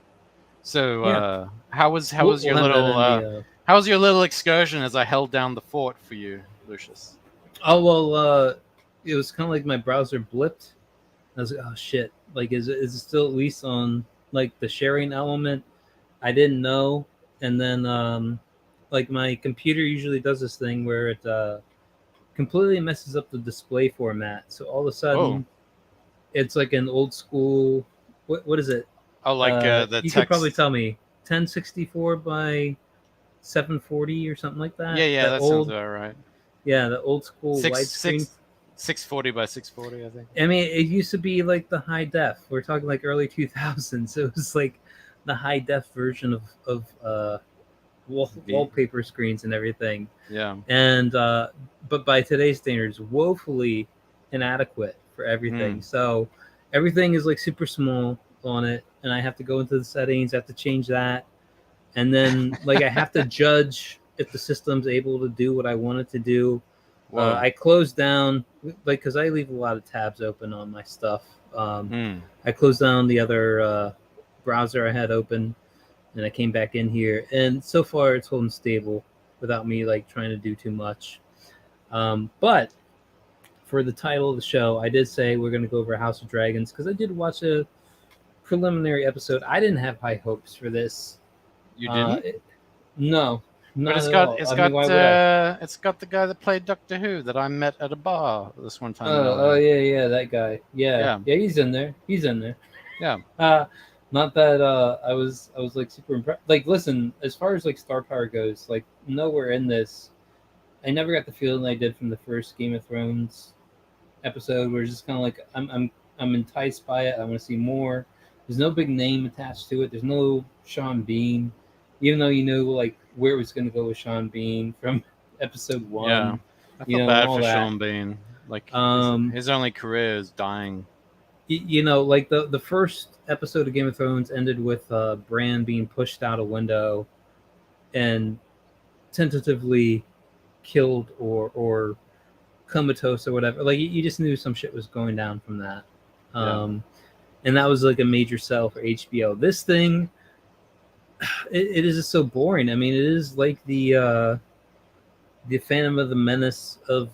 So, how was your little excursion as I held down the fort for you, Lucius? Oh, well, it was kind of like my browser blipped. I was like, oh shit, like, is it still at least on like the sharing element? I didn't know. And then like, my computer usually does this thing where it completely messes up the display format. So all of a sudden it's like an old school, what is it? Oh, like the you text. could probably tell me 1064 by 740 or something like that. Yeah, that sounds about right. Yeah, the old school widescreen. 640 by 640, I think. I mean, it used to be like the high def. We're talking like early 2000s. It was like the high def version of wallpaper screens and everything. Yeah. And but by today's standards, woefully inadequate for everything. So everything is like super small on it, and I have to go into the settings. I have to change that, and then like I have to judge if the system's able to do what I want it to do. I closed down, like, because I leave a lot of tabs open on my stuff. I closed down the other browser I had open, and I came back in here, and so far it's holding stable without me like trying to do too much. But for the title of the show, I did say we're going to go over House of Dragons, because I did watch a preliminary episode. I didn't have high hopes for this. You didn't? No. But it's got the guy that played Doctor Who that I met at a bar this one time. Yeah, that guy. Yeah, he's in there. Yeah. Not that I was like super impressed. Like, listen, as far as like star power goes, like, nowhere in this, I never got the feeling I did from the first Game of Thrones episode, where it's just kind of like I'm enticed by it. I want to see more. There's no big name attached to it. There's no Sean Bean, even though you know like where it was going to go with Sean Bean from episode 1. Yeah, I feel bad for Sean Bean. Like, his only career is dying. You know, like the first episode of Game of Thrones ended with Bran being pushed out a window and tentatively killed or comatose or whatever. Like, you just knew some shit was going down from that. And that was like a major sell for HBO. This thing, it is just so boring. I mean, it is like the Phantom of the Menace of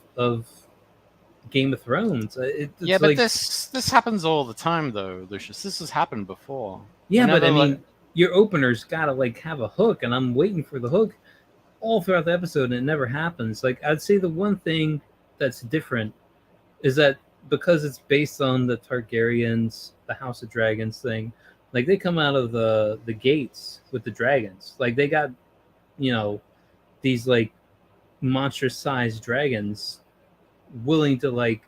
Game of Thrones. Yeah, but this happens all the time, though, Lucius. This has happened before. Yeah, but I mean, your opener's got to like have a hook, and I'm waiting for the hook all throughout the episode, and it never happens. Like, I'd say the one thing that's different is that because it's based on the Targaryens, the House of Dragons thing, like they come out of the gates with the dragons. Like they got, these like monstrous-sized dragons willing to like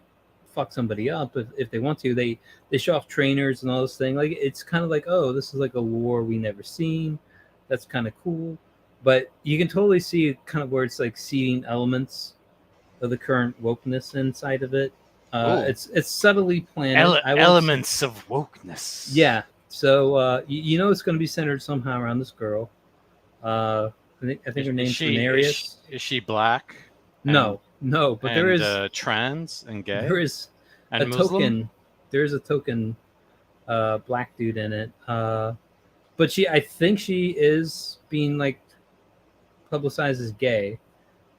fuck somebody up if they want to. They show off trainers and all this thing. Like it's kind of like, oh, this is like a war we never seen. That's kind of cool. But you can totally see kind of where it's like seeding elements of the current wokeness inside of it. It's subtly planted. Elements of wokeness. Yeah. So it's going to be centered somehow around this girl. I think her name's Daenerys. Is she black? No. But there is trans and gay. There is and a Muslim? token. There is a token black dude in it. But I think she is being like publicized as gay.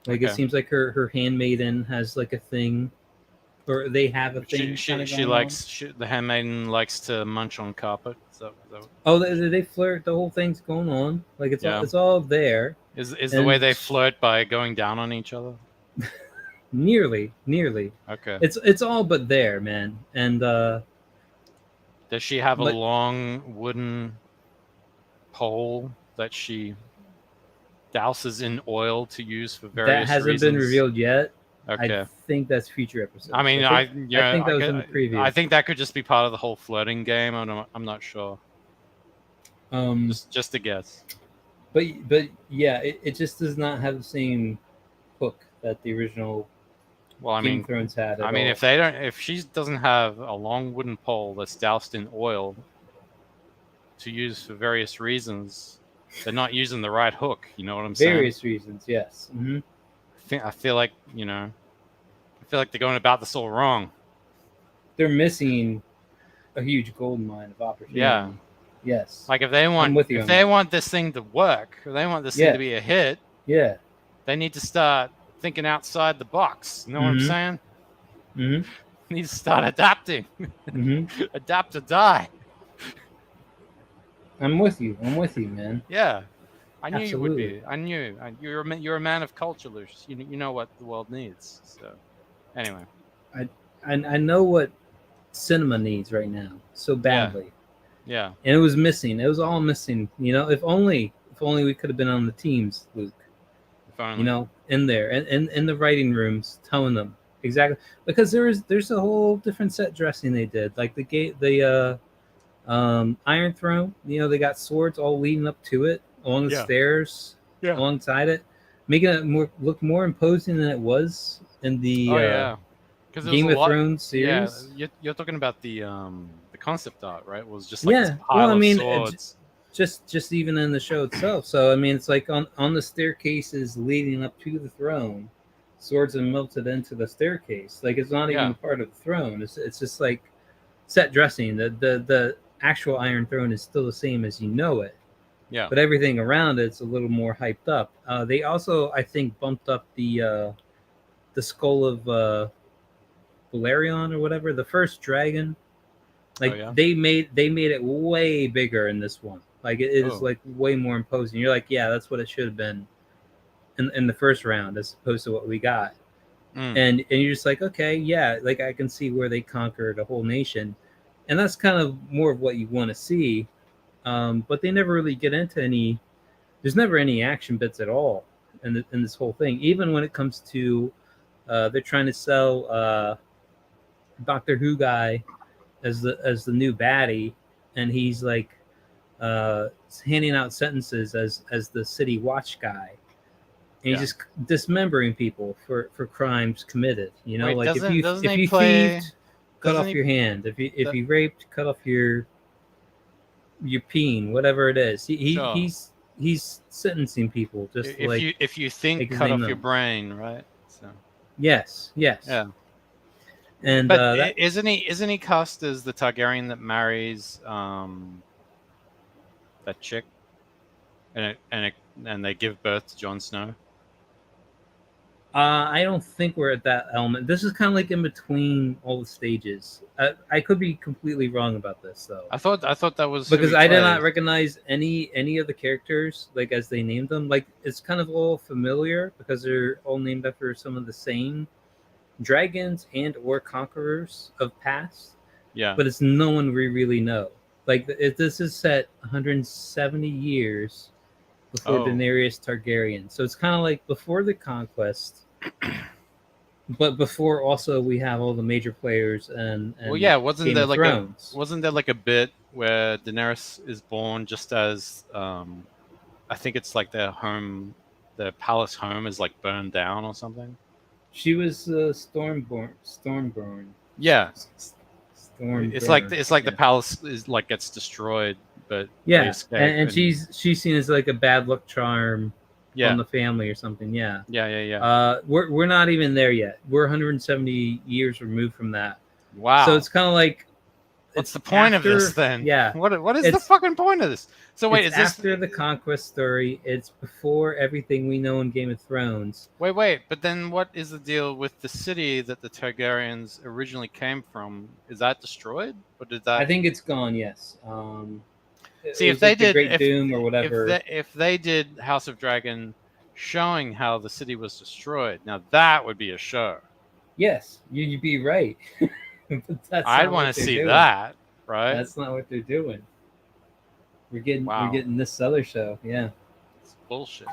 Like it seems like her handmaiden has like a thing, or they have a thing. The handmaiden likes to munch on carpet. Oh, they flirt. The whole thing's going on. Like it's all there. Is the way they flirt by going down on each other? Nearly. Okay. It's all but there, man. And does she have a long wooden pole that she douses in oil to use for various reasons? That hasn't been revealed yet. Okay. I think that's future episodes. I mean, I think that was in the preview. I think that could just be part of the whole flirting game. I'm not sure. Just a guess. But yeah, it just does not have the same hook that the original Game of Thrones had. I mean, if she doesn't have a long wooden pole that's doused in oil to use for various reasons, they're not using the right hook. You know what I'm saying? Various reasons, yes. Mm-hmm. I feel like they're going about this all wrong. They're missing a huge gold mine of opportunity. Yeah. Yes. Like if they want this thing to work, if they want this thing to be a hit, they need to start thinking outside the box. You know what I'm saying? Mm-hmm. They need to start adapting. Mm-hmm. Adapt or die. I'm with you, man. Yeah. I knew you would be. I knew. You're a man of culture, Lucius. You know what the world needs. So, anyway, I know what cinema needs right now so badly. Yeah. And it was missing. It was all missing. If only we could have been on the teams, Luke. In there and in the writing rooms, telling them exactly, because there's a whole different set dressing they did. Like the Iron Throne. They got swords all leading up to it. Along the stairs, alongside it, making it look more imposing than it was in the Game of Thrones series. Yeah, you're talking about the concept art, right? It was just like this pile of swords. Just even in the show itself. So I mean, it's like on the staircases leading up to the throne, swords are melted into the staircase. Like it's not even part of the throne. It's just like set dressing. The actual Iron Throne is still the same as you know it. Yeah. But everything around it's a little more hyped up. They also, I think, bumped up the skull of Valerion or whatever, the first dragon. Like they made it way bigger in this one. Like it is like way more imposing. You're like, yeah, that's what it should have been in the first round as opposed to what we got. And you're just like, okay, yeah, like I can see where they conquered a whole nation, and that's kind of more of what you want to see. But they never really get into any. There's never any action bits at all in this whole thing. Even when it comes to, they're trying to sell Doctor Who guy as the new baddie, and he's like handing out sentences as the city watch guy, and he's just dismembering people for crimes committed. Wait, like if you thieved, cut off your hand. If you raped, cut off your peen, whatever it is. He's sentencing people just if you think, cut off your brain, right? So yes, yeah. And but isn't he cast as the Targaryen that marries that chick, and they give birth to Jon Snow? I don't think we're at that element. This is kind of like in between all the stages. I could be completely wrong about this though. I thought that was because I did not recognize any of the characters like as they named them. Like it's kind of all familiar because they're all named after some of the same dragons and or conquerors of past. Yeah, but it's no one we really know. Like this is set 170 years before Daenerys Targaryen, so it's kind of like before the conquest. But before also we have all the major players and well, yeah, wasn't Game there of like Thrones. wasn't there like a bit where Daenerys is born just as I think it's like their palace home is like burned down or something. She was Stormborn. Yeah, Stormborn. it's like the palace is like gets destroyed, but yeah, and she's seen as like a bad luck charm. Yeah. On the family or something. Yeah. We're not even there yet. We're 170 years removed from that. Wow. So it's kind of like, what's the point of this then? Yeah. What is the fucking point of this? So wait, is this after the conquest story? It's before everything we know in Game of Thrones. Wait, but then what is the deal with the city that the Targaryens originally came from? Is that destroyed, or did that? I think it's gone. Yes. See, if they did Great Doom or whatever, if they did House of Dragon, showing how the city was destroyed, now that would be a show. Yes, you'd be right. I'd want to see that, right? That's not what they're doing. We're getting this other show, yeah. It's bullshit.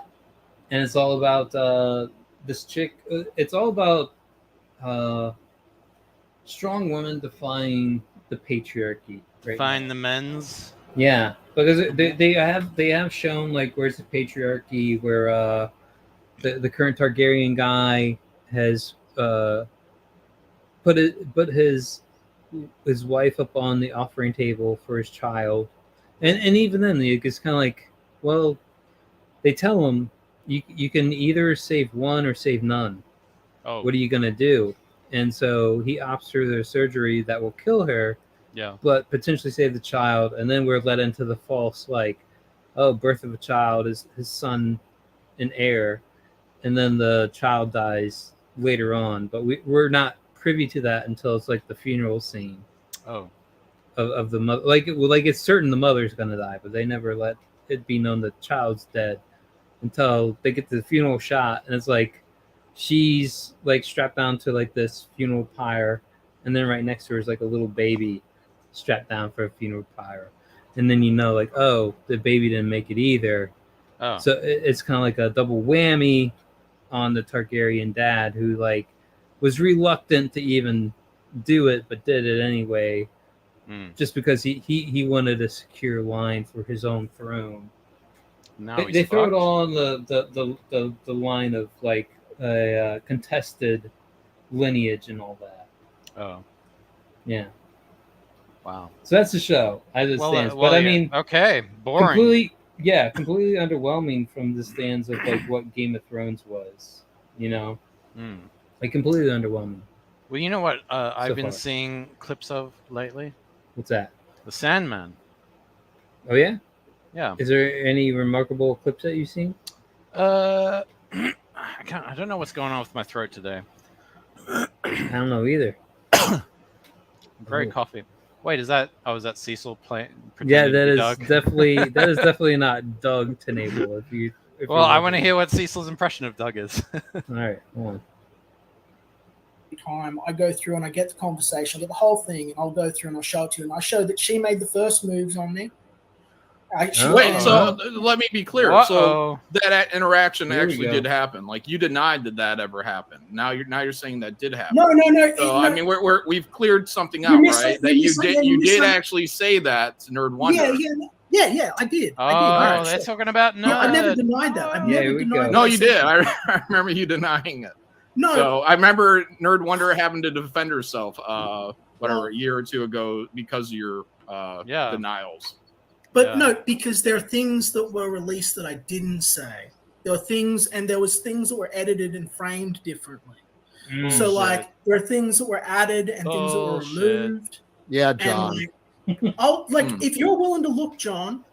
And it's all about this chick. It's all about strong women defying the patriarchy. Defying the men's. Yeah, because they have shown like where's the patriarchy, where the current Targaryen guy has put his wife up on the offering table for his child, and even then it's kind of like, well, they tell him you can either save one or save none. Oh, what are you gonna do? And so he opts for the surgery that will kill her. Yeah, but potentially save the child, and then we're led into the false birth of a child is his son and heir, and then the child dies later on. But we're not privy to that until it's like the funeral scene. Oh, of the mother, it's certain the mother's gonna die, but they never let it be known the child's dead until they get to the funeral shot, and it's like she's like strapped down to like this funeral pyre, and then right next to her is like a little baby strapped down for a funeral pyre, and then the baby didn't make it either. So it's kind of like a double whammy on the Targaryen dad, who was reluctant to even do it but did it anyway, just because he wanted a secure line for his own throne. Now they throw it all on the line of like a contested lineage and all that. Yeah. Wow. So that's the show as it stands. But I mean, okay, boring. Completely underwhelming from the stands of like what Game of Thrones was. Like completely underwhelming. Well, you know what I've been seeing clips of lately? What's that? The Sandman. Oh yeah. Yeah. Is there any remarkable clips that you've seen? I don't know what's going on with my throat today. I don't know either. I'm very coffee. Wait, is that Cecil playing? Yeah, that is definitely not Doug Tenable. Well, I want to hear what Cecil's impression of Doug is. All right, hold on. Time I go through and I get the conversation, I get the whole thing, and I'll go through and I'll show it to you. And I show that she made the first moves on me. Wait, so let me be clear. So that interaction actually did happen. Like, you denied that ever happened. Now you're saying that did happen. No. So I mean, we've cleared something out, right? That you did actually say that to Nerd Wonder. Yeah, I did. They're talking about no. I never denied that. I've never denied that. No, you did. I remember you denying it. No. So I remember Nerd Wonder having to defend herself, a year or two ago because of your denials. But no, because there are things that were released that I didn't say. There were things, and there was things that were edited and framed differently. So there are things that were added and things that were removed. Yeah, John. And if you're willing to look, John,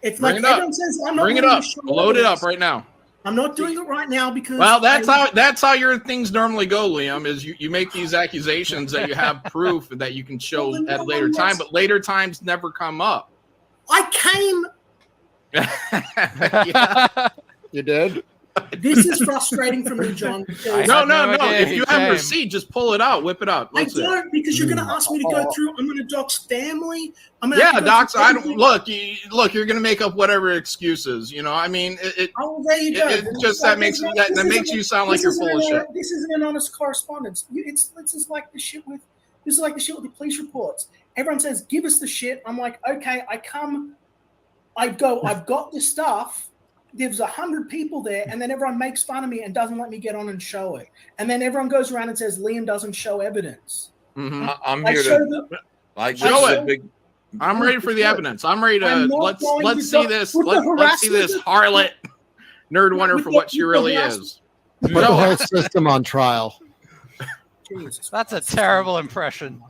if bring it everyone up. says I'm not bring it up, load it up right now. I'm not doing it right now because. Well, that's how your things normally go, Liam. Is you make these accusations that you have proof that you can show at a later time, but later times never come up. I came. Yeah. You did? This is frustrating for me, John. No. If you have a receipt, just pull it out, whip it out. I don't, because you're going to ask me to go through. I'm going to dox family. Dox. I don't look. You're going to make up whatever excuses. You know, I mean, there you go. It just that makes you sound like you're full of shit. This isn't an honest correspondence. It's like the shit with the police reports. Everyone says, "Give us the shit." I'm like, okay, I come. I go. I've got the stuff. There's 100 people there, and then everyone makes fun of me and doesn't let me get on and show it. And then everyone goes around and says Liam doesn't show evidence. Mm-hmm. I'm here to show it. I'm ready for the evidence. I'm ready to let's see this. Let's see this harlot nerd wonder for what she really is. Put the whole system on trial. That's a terrible impression.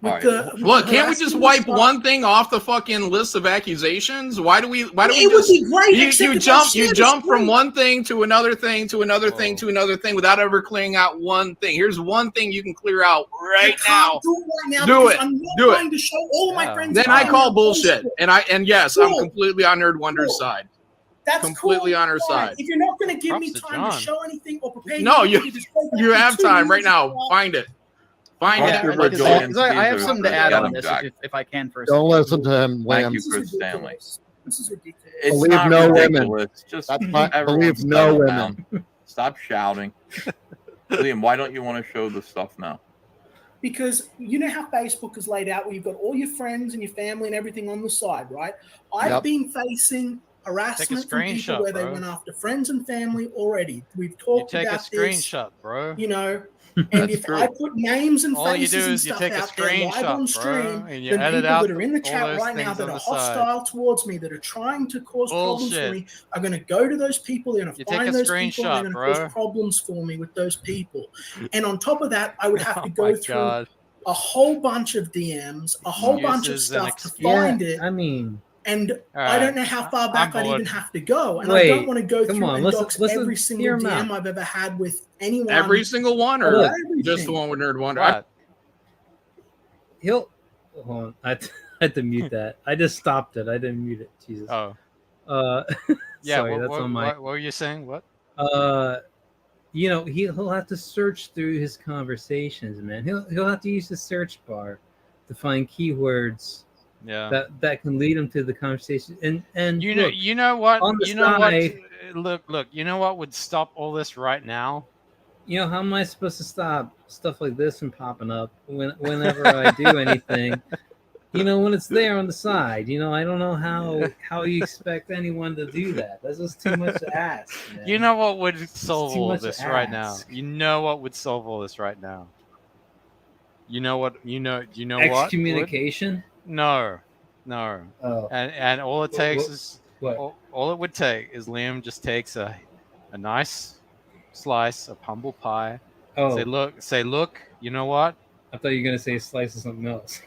Right. Look, can't we just wipe one thing off the fucking list of accusations? Why do we just you jump from one thing to another thing to another thing to another thing without ever clearing out one thing? Here's one thing you can clear out right now. Do it. Do it. To show all my friends. Then I call bullshit. And yes, I'm completely on Nerd Wonder's side. That's completely on her side. If you're not going to give me time to show anything or prepare, you have time right now. Find it. Find it. I have something to add on this if I can first. Don't listen to him, Liam. Thank you, Chris Stanley. This is ridiculous. Believe no women. Just believe no women. Stop shouting. Liam, why don't you want to show the stuff now? Because you know how Facebook is laid out where you've got all your friends and your family and everything on the side, right? I've been facing harassment from people where they went after friends and family already. We've talked about this. Take a screenshot, bro. You know, and if I put names and faces and stuff out there live on stream, then people that are in the chat right now that are hostile towards me, that are trying to cause problems for me, are going to go to those people. They're going to find those people. They're going to cause problems for me with those people. And on top of that, I would have to go through a whole bunch of DMs, a whole bunch of stuff to find it. I mean. And I don't know how far back I'd even have to go. And I don't want to go through and dox every single DM I've ever had with anyone. Every single one, or just the one with Nerd Wonder? Hold on. I had to mute that. I just stopped it. I didn't mute it. Jesus. Oh. Yeah, sorry, that's on my... What were you saying? What? You know, he'll have to search through his conversations, man. He'll have to use the search bar to find keywords. Yeah, that can lead him to the conversation, and you know what look, you know what would stop all this right now? You know, how am I supposed to stop stuff like this from popping up whenever I do anything? You know, when it's there on the side. You know, I don't know how you expect anyone to do that. That's just too much to ask, man. You know what would solve all this right now? You know what would solve all this right now? You know what? You know what? Excommunication? No. Oh. And all it takes is all it would take is Liam just takes a nice slice of humble pie. Oh. Say look, you know what? I thought you were gonna say a slice of something else.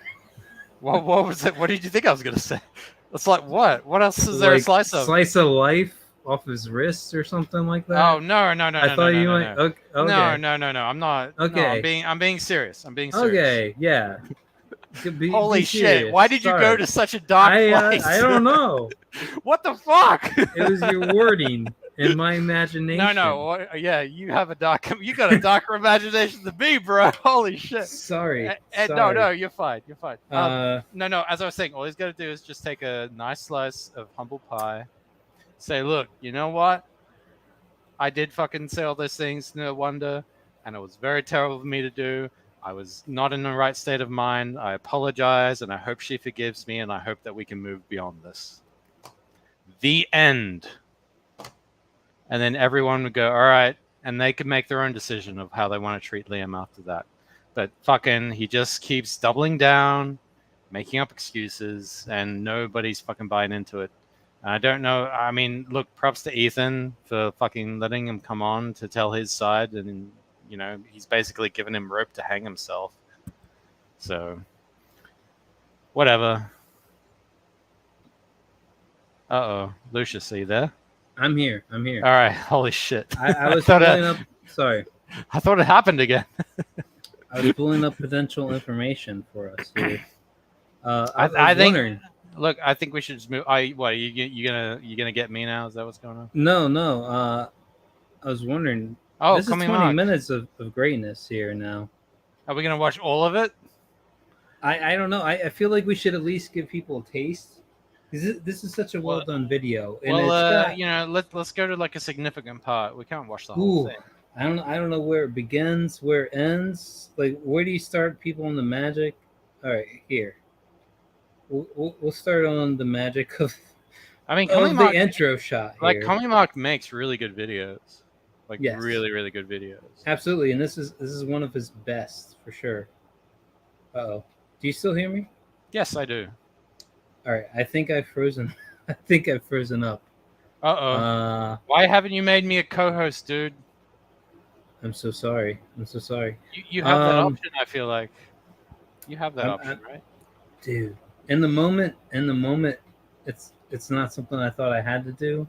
What was it? What did you think I was gonna say? It's like what? What else is there a slice of? Slice of life off his wrists or something like that? Oh no! I thought you might. Okay. No. I'm not. Okay. No, I'm being serious. I'm being serious. Okay. Yeah. Holy shit! Why did you go to such a dark place? I don't know. What the fuck? It was your wording and my imagination. No. Yeah, you have a dark. You got a darker imagination than me, bro. Holy shit. Sorry. No, you're fine. You're fine. No. As I was saying, all he's got to do is just take a nice slice of humble pie. Say, look, you know what? I did fucking say all those things, no wonder, and it was very terrible for me to do. I was not in the right state of mind. I apologize, and I hope she forgives me, and I hope that we can move beyond this. The end. And then everyone would go, all right, and they could make their own decision of how they want to treat Liam after that. But fucking, he just keeps doubling down, making up excuses, and nobody's fucking buying into it. I don't know. I mean, look, props to Ethan for fucking letting him come on to tell his side, and you know, he's basically given him rope to hang himself. So, whatever. Lucius, are you there? I'm here. I'm here. All right. Holy shit. I was pulling up. Sorry. I thought it happened again. I was pulling up potential information for us here. I think. Wondering. Look, I think we should just move. What you gonna get me now? Is that what's going on? No. I was wondering. Oh, this is 20 minutes of greatness here now. Are we gonna watch all of it? I don't know. I feel like we should at least give people a taste. This is such a well done video. And let's go to like a significant part. We can't watch the whole thing. I don't know where it begins, where it ends. Like, where do you start people on the magic? All right, here. We'll start on the magic of. I mean, the intro shot. Like, Comic makes really good videos. Like, really, really good videos. Absolutely, and this is one of his best for sure. Uh-oh. Do you still hear me? Yes, I do. All right, I think I've frozen. I think I've frozen up. Uh-oh. Why haven't you made me a co-host, dude? I'm so sorry. You have that option, I feel like. You have that option, right? Dude, in the moment, it's not something I thought I had to do.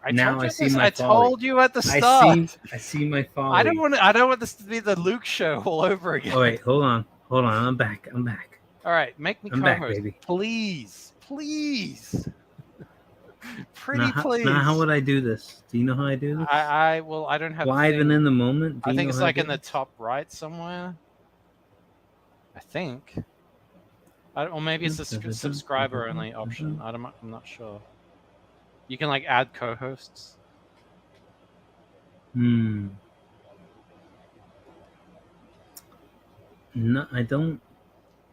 I told you at the start. I see my folly. I don't want this to be the Luke show all over again. Oh wait, hold on. I'm back. All right, make me co-host, back, baby. Please. Please. Now, how would I do this? Do you know how I do this? I don't have. Live and in the moment. I think it's like in the top right somewhere. I think. Or maybe it's a subscriber only option. I'm not sure. You can like add co-hosts. No, I don't.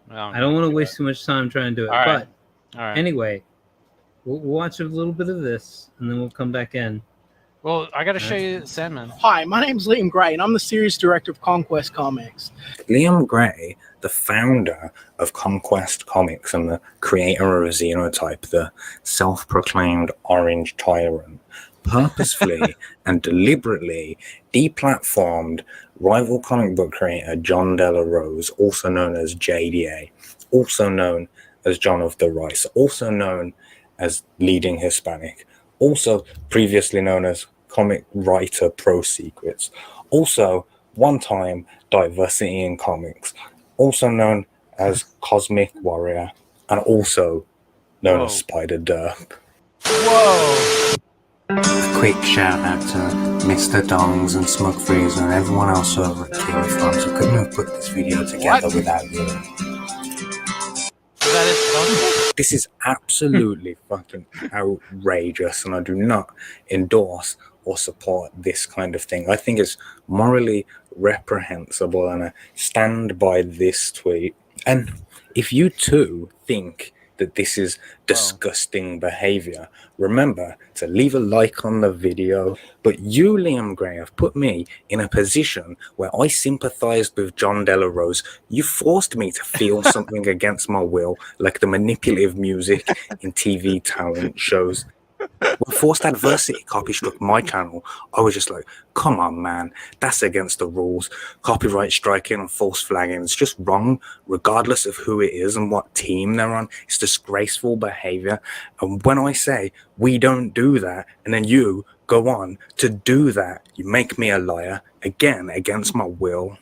I don't want to waste too much time trying to do it. All right. Anyway, we'll watch a little bit of this, and then we'll come back in. Well, I got to show you Sandman. Hi, my name's Liam Gray, and I'm the series director of Conquest Comics. Liam Gray, the founder of Conquest Comics and the creator of Xenotype, the self-proclaimed orange tyrant, purposefully and deliberately deplatformed rival comic book creator John Della Rose, also known as JDA, also known as John of the Rice, also known as Leading Hispanic, also previously known as Comic Writer Pro Secrets, also one-time Diversity in Comics, also known as Cosmic Warrior, and also known as Spider Derp. Whoa! A quick shout out to Mr. Dongs and Smug Freezer and everyone else over at King of Farms who couldn't have put this video together without you. This is absolutely fucking outrageous, and I do not endorse or support this kind of thing. I think it's morally reprehensible, and I stand by this tweet. And if you too think that this is disgusting behavior, remember to leave a like on the video. But you, Liam Gray, have put me in a position where I sympathized with John Della Rose. You forced me to feel something against my will, like the manipulative music in TV talent shows. When Forced Adversity copy struck my channel, I was just like, come on, man, that's against the rules. Copyright striking and false flagging is just wrong, regardless of who it is and what team they're on. It's disgraceful behavior. And when I say we don't do that, and then you go on to do that, you make me a liar, again, against my will.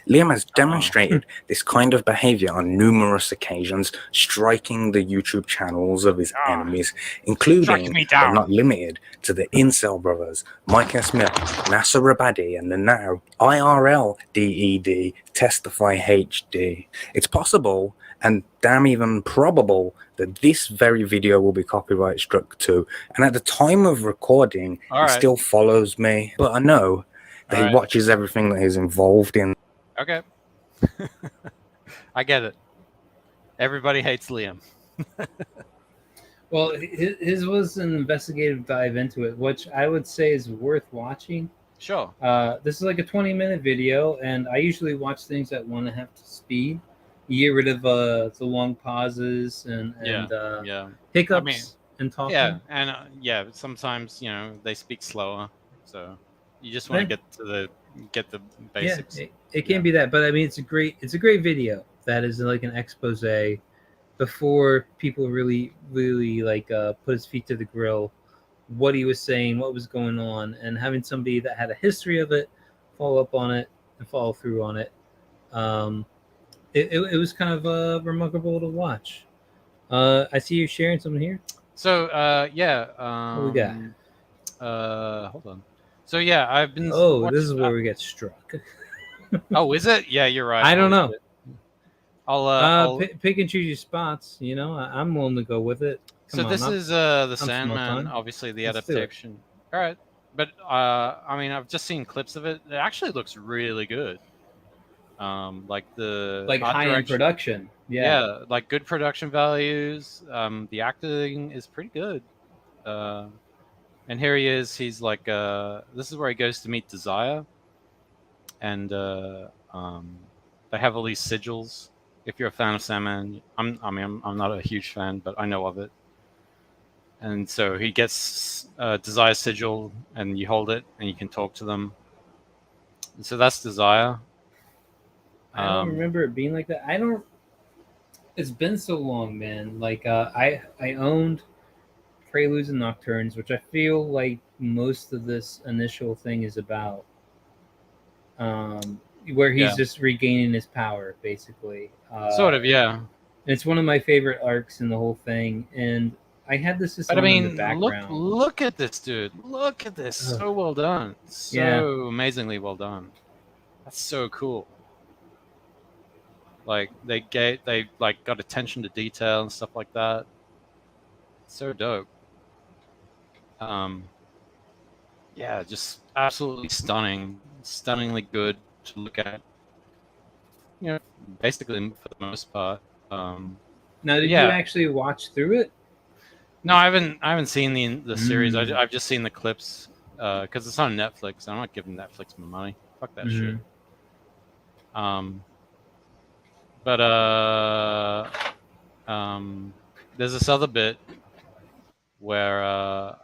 Liam has demonstrated this kind of behavior on numerous occasions, striking the YouTube channels of his enemies, including, but not limited to, the Incel Brothers, Mike S. Smith, Nasser Rabadi, and the now IRL DED Testify HD. It's possible, and damn even probable, that this very video will be copyright struck too. And at the time of recording, he still follows me, but I know that he watches everything that he's involved in. Okay. I get it. Everybody hates Liam. Well, his was an investigative dive into it, which I would say is worth watching. Sure. This is like a 20-minute video, and I usually watch things at 1.5 speed. You get rid of the long pauses and hiccups and talking. Yeah, and sometimes they speak slower, so you just want to get the basics. Yeah, it can be that, but I mean, it's a great video that is like an expose before people really like put his feet to the grill what he was saying, what was going on, and having somebody that had a history of it follow up on it and follow through on it. It was kind of remarkable to watch. I see you sharing something here. So yeah, what we got? Hold on. So yeah, I've been. This is where we get struck. Oh, is it? Yeah, you're right. I don't know. I'll pick and choose your spots. You know, I'm willing to go with it. Come on, this is the Sandman, obviously the adaptation. All right, but I mean, I've just seen clips of it. It actually looks really good. Like high-end production. Yeah, like good production values. The acting is pretty good. And here he is. He's like, this is where he goes to meet Desire, and they have all these sigils. If you're a fan of Sandman, I'm not a huge fan, but I know of it. And so he gets Desire sigil, and you hold it, and you can talk to them. And so that's Desire. I don't remember it being like that. I don't. It's been so long, man. Like I owned Preludes and Nocturnes, which I feel like most of this initial thing is about. Where he's just regaining his power, basically. Sort of, yeah. And it's one of my favorite arcs in the whole thing, and I had this in the background. Look at this, dude. Look at this. So well done. So amazingly well done. That's so cool. Like they got attention to detail and stuff like that. So dope. Yeah, just absolutely stunning, stunningly good to look at. You know, basically for the most part. Now, did you actually watch through it? No, I haven't seen the series. I've just seen the clips because it's on Netflix. I'm not giving Netflix my money. Fuck that shit. But there's this other bit where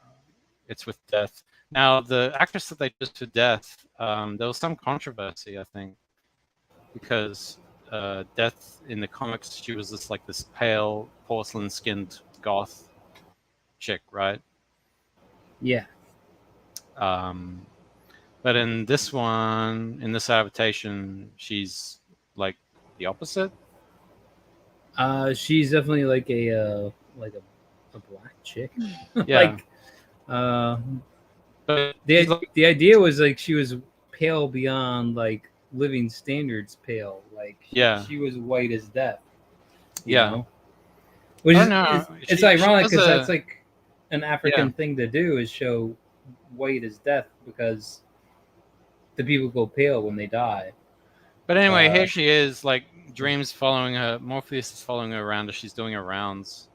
it's with Death. Now, the actress that they chose for Death, there was some controversy, I think, because Death in the comics, she was this pale, porcelain-skinned goth chick, right? Yeah. But in this one, in this adaptation, she's like the opposite. She's definitely like a black chick. Yeah. But the idea was like she was pale beyond like living standards pale. Like she was white as death. You know? Which it's ironic because that's like an African thing to do, is show white as death, because the people go pale when they die. But anyway, here she is, like Dream's following her. Morpheus is following her around as she's doing her rounds.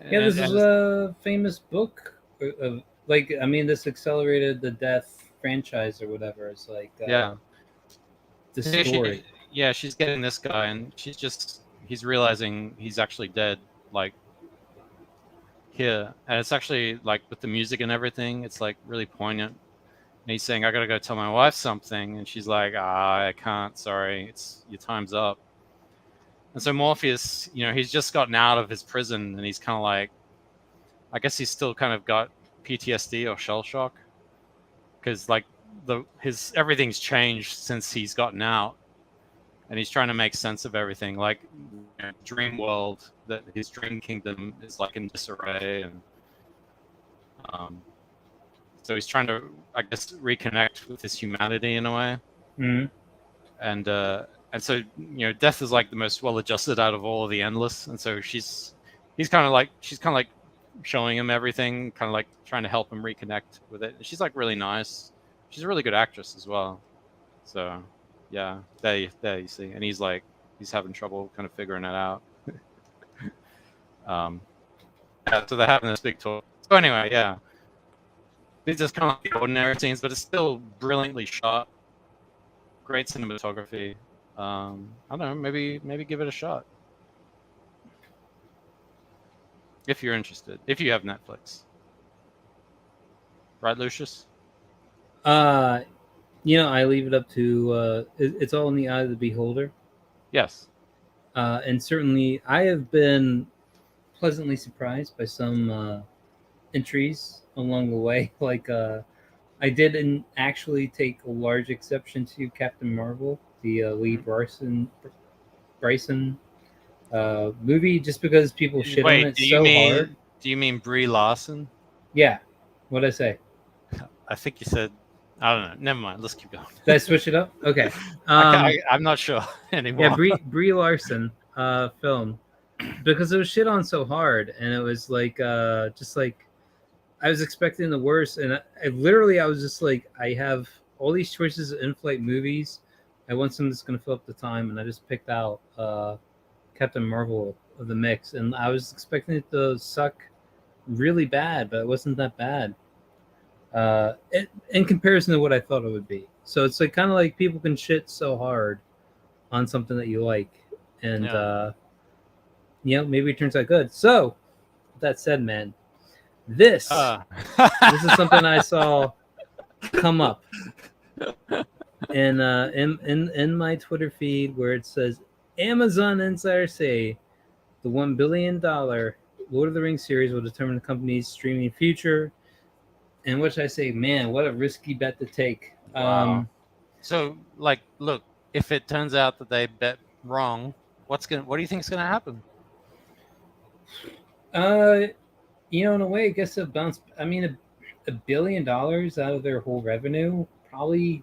This is a famous book of this accelerated the Death franchise or whatever. It's like the story. She's getting this guy, and he's realizing he's actually dead. Like here, and it's actually like with the music and everything, it's like really poignant. And he's saying, "I gotta go tell my wife something," and she's like, "I can't. Sorry, your time's up." And so Morpheus, he's just gotten out of his prison, and he's kind of like, I guess he's still kind of got PTSD or shell shock, because like his everything's changed since he's gotten out, and he's trying to make sense of everything. Like dream world, that his dream kingdom is like in disarray, and so he's trying to, I guess, reconnect with his humanity in a way. Mm-hmm. And so Death is like the most well-adjusted out of all of the Endless, and so she's kind of like showing him everything, kind of like trying to help him reconnect with it. And she's like really nice. She's a really good actress as well. So yeah, there you see. And he's having trouble kind of figuring it out. So they're having this big talk. So anyway, yeah, these are kind of like the ordinary scenes, but it's still brilliantly shot. Great cinematography. I don't know, maybe give it a shot if you're interested. If you have Netflix, right, Lucius? I leave it up to it's all in the eye of the beholder. Yes. And certainly I have been pleasantly surprised by some entries along the way. Like I didn't actually take a large exception to Captain Marvel, the Lee Bryson movie, just because people shit on it so hard. Do you mean Brie Larson? Yeah. What'd I say? I think you said, I don't know. Never mind. Let's keep going. Did I switch it up? Okay. I'm not sure anymore. Yeah, Brie Larson film, because it was shit on so hard, and it was like just like I was expecting the worst, and I was just like, I have all these choices of in-flight movies. I want something that's going to fill up the time, and I just picked out Captain Marvel of the mix, and I was expecting it to suck really bad, but it wasn't that bad in comparison to what I thought it would be. So it's like kind of like people can shit so hard on something that you like, and maybe it turns out good. So that said, man, this is something I saw come up in my Twitter feed, where it says Amazon insiders say the $1 billion Lord of the Rings series will determine the company's streaming future. And which I say, man, what a risky bet to take. Wow. So, like, look, if it turns out that they bet wrong, what do you think is gonna happen? In a way, I guess it bounced. I mean, $1 billion out of their whole revenue probably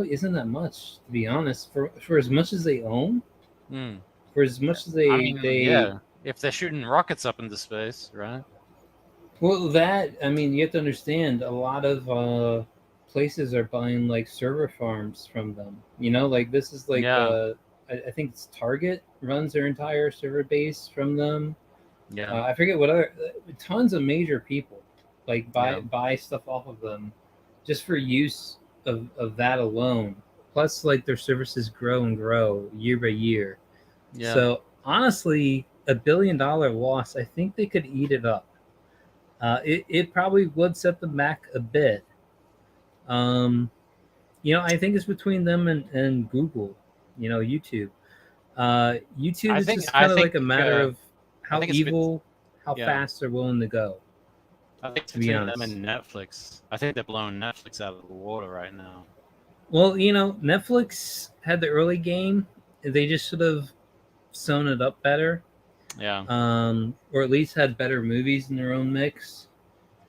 isn't that much, to be honest. For as much as they own, for as much as they, if they're shooting rockets up into space, right? Well, you have to understand, a lot of places are buying like server farms from them. Like this is like I think it's Target runs their entire server base from them. Yeah, I forget what other tons of major people like buy stuff off of them just for use of that alone. Plus, like their services grow and grow year by year. Yeah. So honestly, $1 billion loss, I think they could eat it up. It probably would set them back a bit. I think it's between them and Google. YouTube. YouTube is just kind of like a matter of how fast they're willing to go. I think it's between them and Netflix. I think they're blowing Netflix out of the water right now. Well, Netflix had the early game. They just should have sewn it up better. Yeah. Or at least had better movies in their own mix.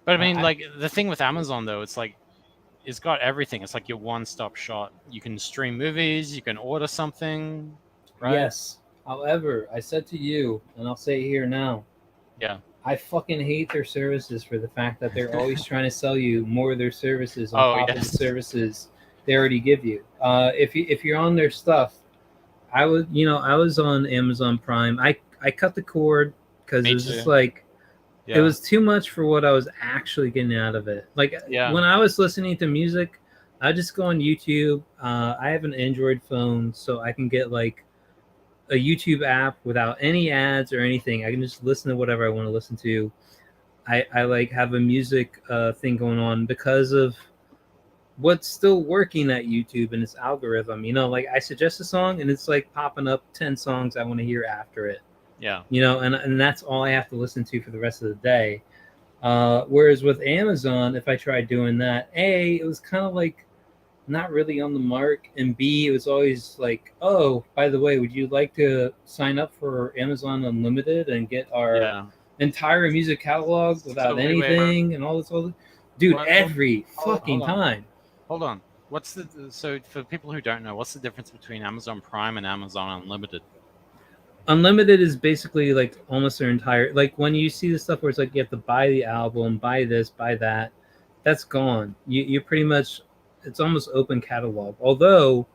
But I mean, like the thing with Amazon though, it's like it's got everything. It's like your one-stop shop. You can stream movies. You can order something. Right? Yes. However, I said to you, and I'll say it here now. Yeah. I fucking hate their services for the fact that they're always trying to sell you more of their services on top of the services they already give you. If you're on their stuff, I was on Amazon Prime. I cut the cord because it was just like it was too much for what I was actually getting out of it. Like when I was listening to music, I just go on YouTube. I have an Android phone, so I can get like a YouTube app without any ads or anything. I can just listen to whatever I want to listen to. I like have a music thing going on because of what's still working at YouTube and its algorithm. Like I suggest a song and it's like popping up 10 songs I want to hear after it. Yeah. And that's all I have to listen to for the rest of the day. Whereas with Amazon, if I tried doing that, A, it was kind of like not really on the mark, and B, it was always like, oh, by the way, would you like to sign up for Amazon Unlimited and get our entire music catalog without anything and all this other? Dude, every fucking time. Hold on. So for people who don't know, what's the difference between Amazon Prime and Amazon Unlimited? Unlimited is basically like almost their entire, like when you see the stuff where it's like you have to buy the album, buy this, buy that, that's gone. You pretty much, it's almost open catalog. Although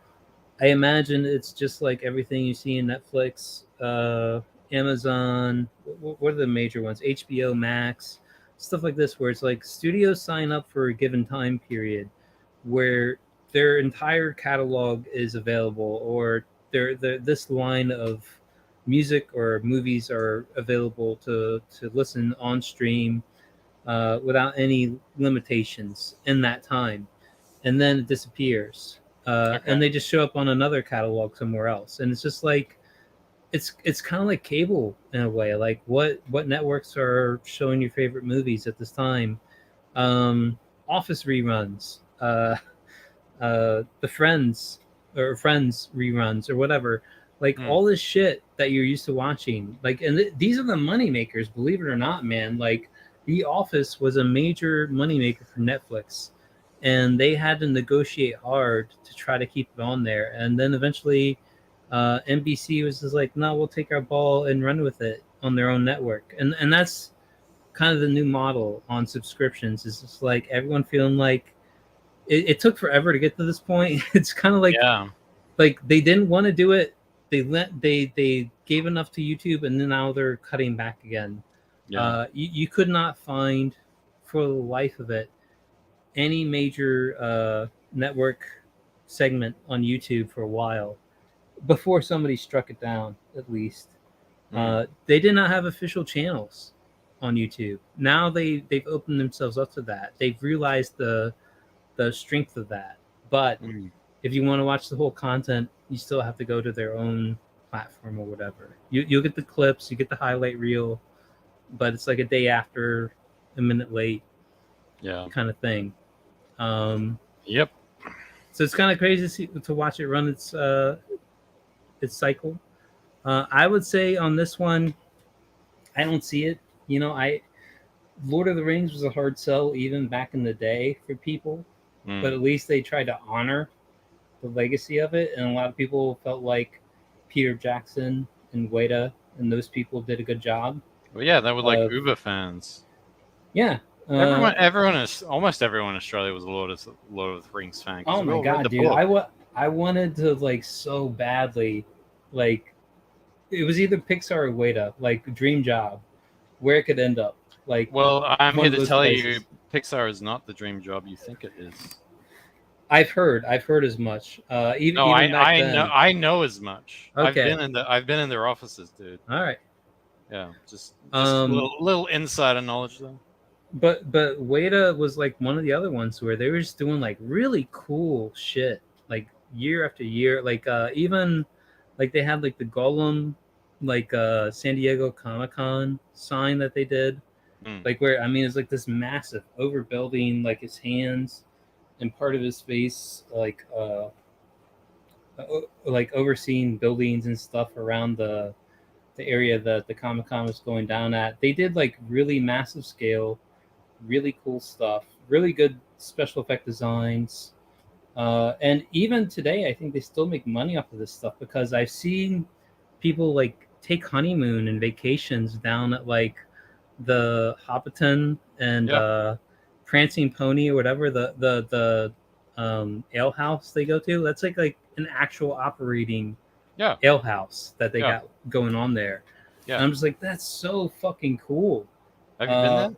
I imagine it's just like everything you see in Netflix, Amazon, what are the major ones? HBO Max, stuff like this, where it's like studios sign up for a given time period where their entire catalog is available, or this line of music or movies are available to listen on stream without any limitations in that time. And then it disappears. And they just show up on another catalog somewhere else. And it's just like, it's kind of like cable in a way. Like what networks are showing your favorite movies at this time? Office reruns, the Friends reruns or whatever. Like all this shit that you're used to watching. Like, and these are the money makers, believe it or not, man. Like, The Office was a major moneymaker for Netflix, and they had to negotiate hard to try to keep it on there. And then eventually, NBC was just like, "No, we'll take our ball and run with it on their own network." And that's kind of the new model on subscriptions. Is just like everyone feeling like it took forever to get to this point. It's kind of like like they didn't want to do it. They gave enough to YouTube, and then now they're cutting back again. You could not find, for the life of it, any major network segment on YouTube for a while before somebody struck it down. At least they did not have official channels on YouTube. Now they've opened themselves up to that. They've realized the strength of that. But if you want to watch the whole content, you still have to go to their own platform or whatever. You'll get the clips, you get the highlight reel, but it's like a day after, a minute late, kind of thing. Yep. So it's kind of crazy to watch it run its cycle. I would say on this one, I don't see it. You know, Lord of the Rings was a hard sell even back in the day for people, but at least they tried to honor the legacy of it, and a lot of people felt like Peter Jackson and Weta and those people did a good job. Well, yeah, that was like Uber fans. Yeah, almost everyone in Australia was a Lord of the Rings fan. Oh my god, dude! I wanted to like so badly, like it was either Pixar or Weta, like dream job, where it could end up. Like, well, I'm here to tell you, Pixar is not the dream job you think it is. I've heard as much. I know as much. Okay. I've been in their offices, dude. All right. Yeah, just a little insider knowledge though. But Weta was like one of the other ones where they were just doing like really cool shit, like year after year. Like even like they had like the Gollum, like San Diego Comic-Con sign that they did. Like where it's like this massive overbuilding, like his hands and part of his face, like overseeing buildings and stuff around the area that the Comic-Con was going down at. They did like really massive scale, really cool stuff, really good special effect designs. And even today, I think they still make money off of this stuff because I've seen people like take honeymoon and vacations down at like the Hobbiton and Prancing Pony or whatever, the ale house they go to. That's like an actual operating ale house that they got going on there. And I'm just like, that's so fucking cool. Have you been there?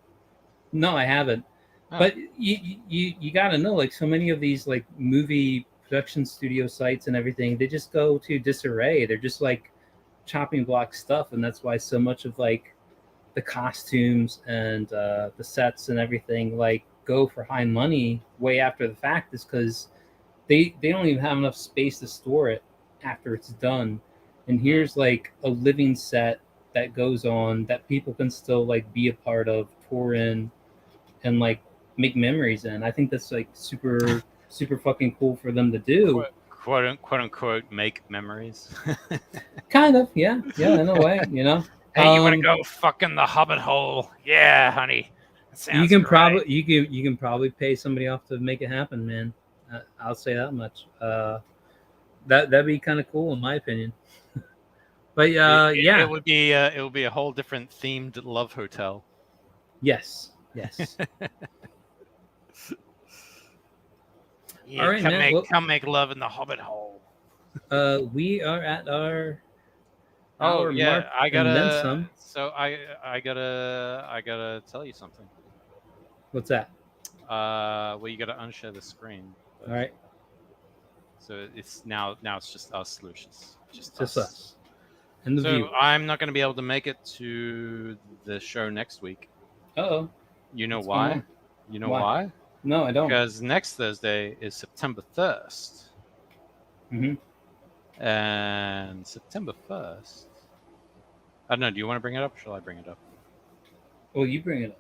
No, I haven't. Oh. But you got to know, like so many of these like movie production studio sites and everything, they just go to disarray. They're just like chopping block stuff, and that's why so much of like the costumes and the sets and everything like go for high money way after the fact, is because they don't even have enough space to store it after it's done. And here's like a living set that goes on that people can still like be a part of, tour in, and like make memories in. I think that's like super fucking cool for them to do. Quote unquote make memories. Kind of, yeah, in a way, you know. Hey, you want to go fuck in the Hobbit hole? Yeah, honey. You can probably pay somebody off to make it happen, man. I'll say that much. That'd be kind of cool in my opinion. But it would be a whole different themed love hotel. Yes. Yeah, all right, come make love in the Hobbit hole. We are at our yeah, mark I gotta. So I gotta tell you something. What's that? Well, you gotta unshare the screen. All right. So it's now it's just us, Lucius. Just us. And the view. I'm not gonna be able to make it to the show next week. Uh-oh. You know why? You know why? No, I don't. Because next Thursday is September 1st. Mm-hmm. And September 1st I don't know. Do you want to bring it up, or shall I bring it up? Well, you bring it up.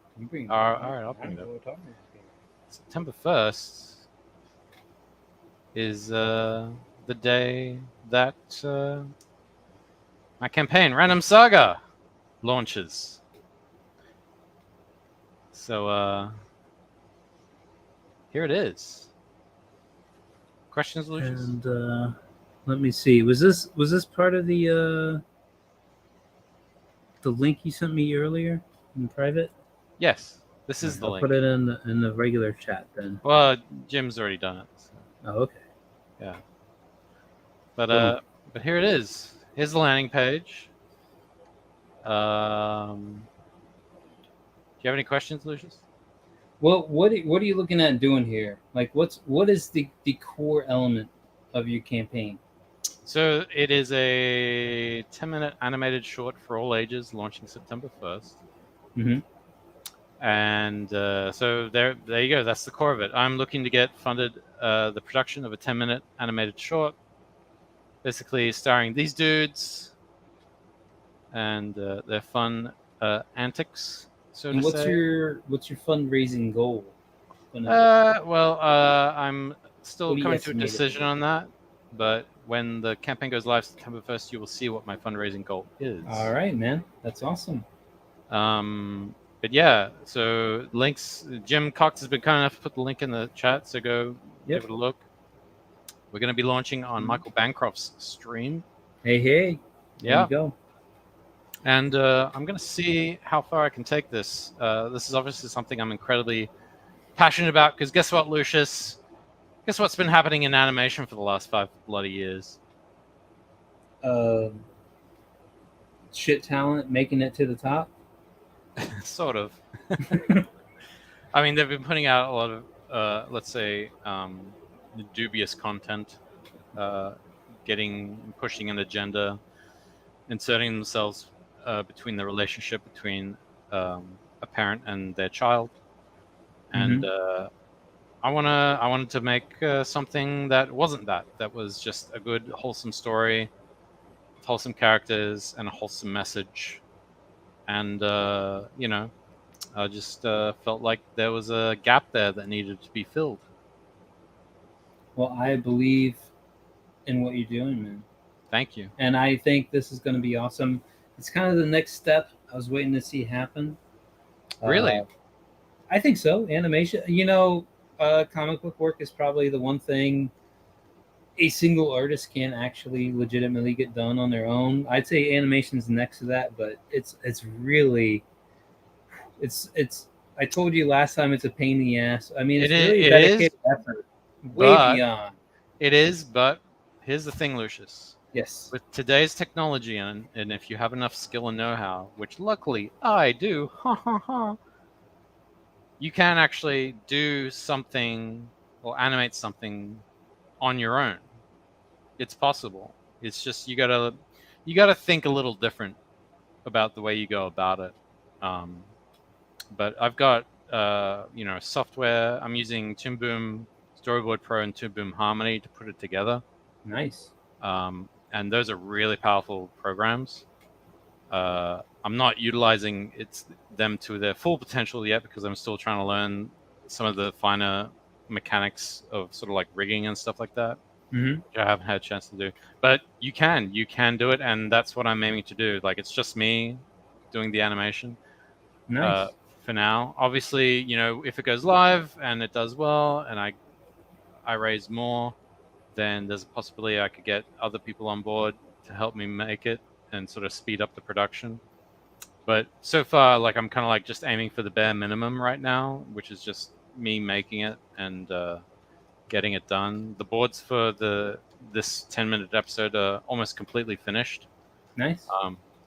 All right, I'll bring it up. September 1st is the day that my campaign, Random Saga, launches. So here it is. Questions, Lucius? And let me see. Was this part of the link you sent me earlier in private? Yes, this is the link. I'll put it in the regular chat then. Well, Jim's already done it. So. Oh, okay. Yeah. But here it is. Here's the landing page. Do you have any questions, Lucius? Well, what are you looking at doing here? Like, what is the core element of your campaign? So it is a 10-minute animated short for all ages, launching September 1st. Mm-hmm. And so there you go. That's the core of it. I'm looking to get funded the production of a 10-minute animated short, basically starring these dudes and their fun antics. So and to what's say. your fundraising goal? I'm still coming to a decision on that, but when the campaign goes live September 1st, you will see what my fundraising goal is. All right, man. That's awesome. But yeah, so links. Jim Cox has been kind enough to put the link in the chat, so go give it a look. We're going to be launching on Michael Bancroft's stream. Hey. There you go. And I'm going to see how far I can take this. This is obviously something I'm incredibly passionate about, because guess what, Lucius? Guess what's been happening in animation for the last 5 bloody years? Shit talent making it to the top? Sort of. I mean, they've been putting out a lot of, let's say, dubious content, pushing an agenda, inserting themselves between the relationship between a parent and their child, and I wanted to make something that wasn't that was just a good, wholesome story, with wholesome characters and a wholesome message, and I just felt like there was a gap there that needed to be filled. Well, I believe in what you're doing, man. Thank you. And I think this is going to be awesome. It's kind of the next step I was waiting to see happen. Really? I think so. Animation, comic book work is probably the one thing a single artist can't actually legitimately get done on their own. I'd say animation's next to that, but it's really I told you last time, it's a pain in the ass. I mean, it's really dedicated effort. Way beyond. It is, but here's the thing, Lucius. Yes. With today's technology, and if you have enough skill and know-how, which luckily I do, you can actually do something or animate something on your own. It's possible. It's just you gotta think a little different about the way you go about it. But I've got software. I'm using Toon Boom Storyboard Pro and Toon Boom Harmony to put it together. Nice. And those are really powerful programs. I'm not utilizing them to their full potential yet, because I'm still trying to learn some of the finer mechanics of sort of like rigging and stuff like that, which I haven't had a chance to do. But you can do it, and that's what I'm aiming to do. Like, it's just me doing the animation. Nice. For now. Obviously, if it goes live and it does well, and I raise more, then there's a possibility I could get other people on board to help me make it and sort of speed up the production. But so far, like, I'm kind of like just aiming for the bare minimum right now, which is just me making it and getting it done. The boards for this 10-minute episode are almost completely finished. Nice.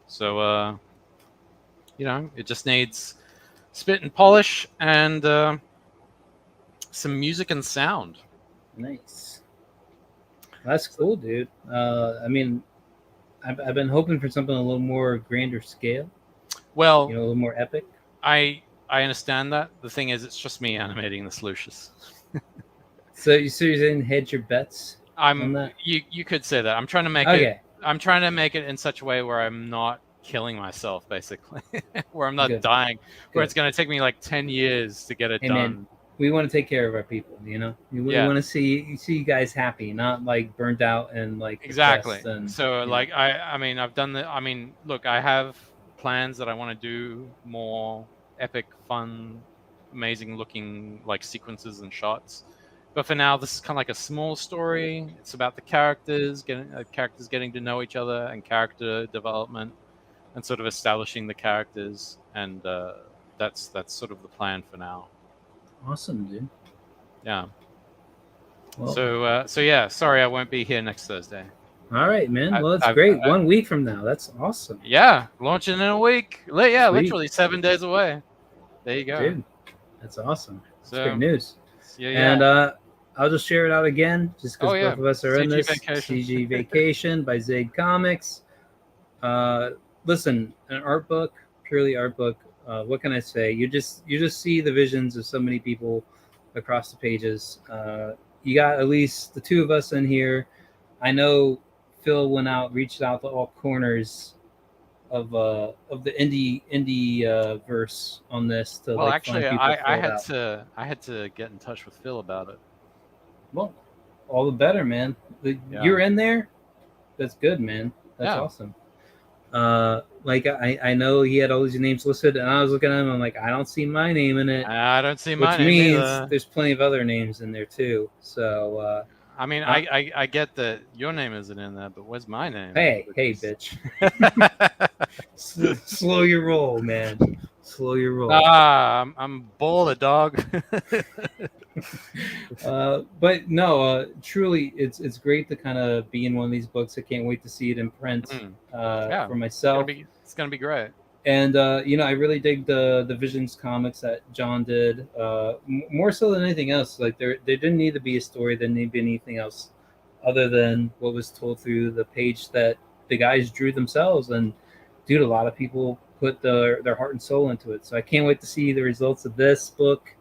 So it just needs spit and polish and some music and sound. Nice. That's cool, dude. I mean, I've been hoping for something a little more grander scale. Well, a little more epic. I understand that. The thing is, it's just me animating this Lucius. So you're saying hedge your bets on that? You could say that. I'm trying to make it. I'm trying to make it in such a way where I'm not killing myself basically, where I'm not dying, where it's going to take me like 10 years to get it done. Man, we want to take care of our people, you know. We want to see you guys happy, not like burnt out and like exactly. And, so like I mean I've done the. I mean, look, I have plans that I want to do more epic, fun, amazing looking like sequences and shots. But for now, this is kind of like a small story. It's about the characters getting to know each other and character development, and sort of establishing the characters. And that's sort of the plan for now. Awesome, dude. Yeah. Well, so yeah. Sorry, I won't be here next Thursday. All right, man. Well, that's great. 1 week from now. That's awesome. Yeah, launching in a week. Yeah, literally 7 days away. There you go. Dude, that's awesome. That's great news. Yeah. And I'll just share it out again, just because both of us are CG in this. Vacation. CG Vacation by Zig Comics. Listen, an art book, purely art book. What can I say? You just see the visions of so many people across the pages. You got at least the two of us in here. I know Phil reached out to all corners of the indie verse on this to actually find I had to get in touch with Phil about it. Well, all the better, man. You're in there. That's good, man. That's awesome. Like I know he had all these names listed, and I was looking at him. I'm like, I don't see my name in it. I don't see my name. Which means either. There's plenty of other names in there too. So I mean, I get that your name isn't in there, but where's my name? Hey, bitch. Slow your roll, man. Slow your roll. I'm baller, dog. But no, truly, it's great to kind of be in one of these books. I can't wait to see it in print for myself. It's gonna be great. And I really dig the Visions comics that John did. More so than anything else, like there didn't need to be a story, there didn't need to be anything else other than what was told through the page that the guys drew themselves. And dude, a lot of people put their heart and soul into it. So I can't wait to see the results of this book.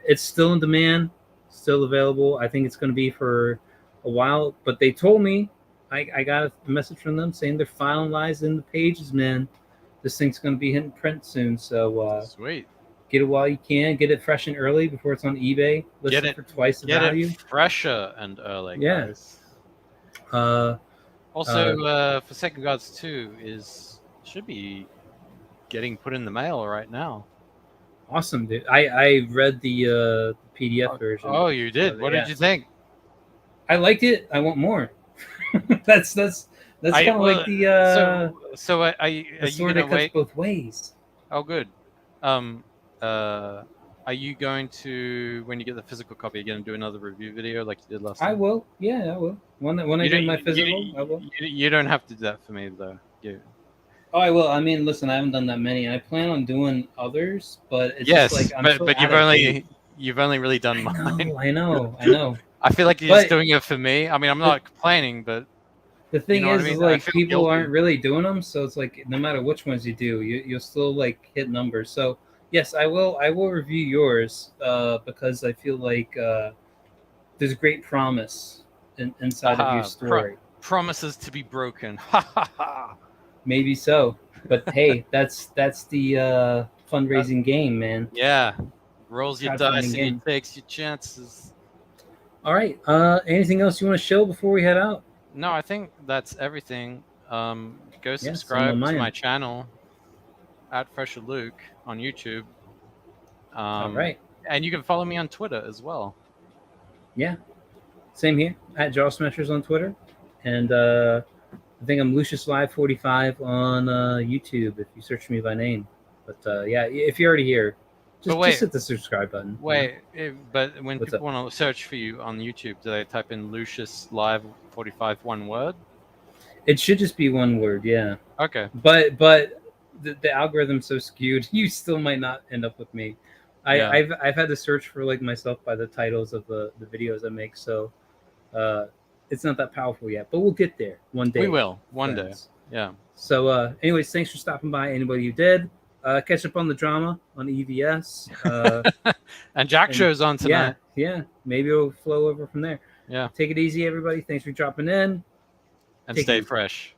It's still in demand, still available. I think it's going to be for a while, but they told me, I got a message from them saying they're finalizing the pages, man. This thing's going to be hitting print soon. So sweet. Get it while you can. Get it fresh and early before it's on eBay. List it for twice the value. Get it fresher and early. Yeah. Guys. Also, for Second Gods 2 should be getting put in the mail right now. Awesome, dude. I read the PDF version. Oh, you did? What did you think? I liked it. I want more. that's kind of like the so are you sword gonna that cuts both ways. Oh, good. Are you going to, when you get the physical copy, you're going to do another review video like you did last time? I will. Yeah, I will. When I get my physical, I will. You don't have to do that for me though. Oh, I will. I mean, listen, I haven't done that many. I plan on doing others, but it's just like but you've only really done mine. I know. I feel like you're just doing it for me. I mean, I'm not complaining, but the thing is like people aren't really doing them, so it's like no matter which ones you do, you'll still like hit numbers. So yes, I will review yours because I feel like there's great promise inside of your story. Promises to be broken. Maybe so, but hey, that's the fundraising game, man. Yeah, rolls your dice and you takes your chances. All right. Anything else you want to show before we head out? No, I think that's everything. Go subscribe to my channel at Fresher Luke on YouTube. All right. And you can follow me on Twitter as well. Yeah. Same here at Jaw Smashers on Twitter, and I think I'm Lucius Live 45 on YouTube if you search me by name. But yeah, if you're already here, just hit the subscribe button. But when people want to search for you on YouTube, do they type in Lucius Live 45 one word? It should just be one word, yeah. Okay. But the algorithm's so skewed, you still might not end up with me. I've had to search for like myself by the titles of the videos I make, so it's not that powerful yet, but we'll get there one day. We will one day. Yeah. So anyways, thanks for stopping by, anybody who did. Catch up on the drama on EVS. And Jack show's on tonight. Yeah. Maybe it'll flow over from there. Yeah. Take it easy, everybody. Thanks for dropping in. And stay fresh.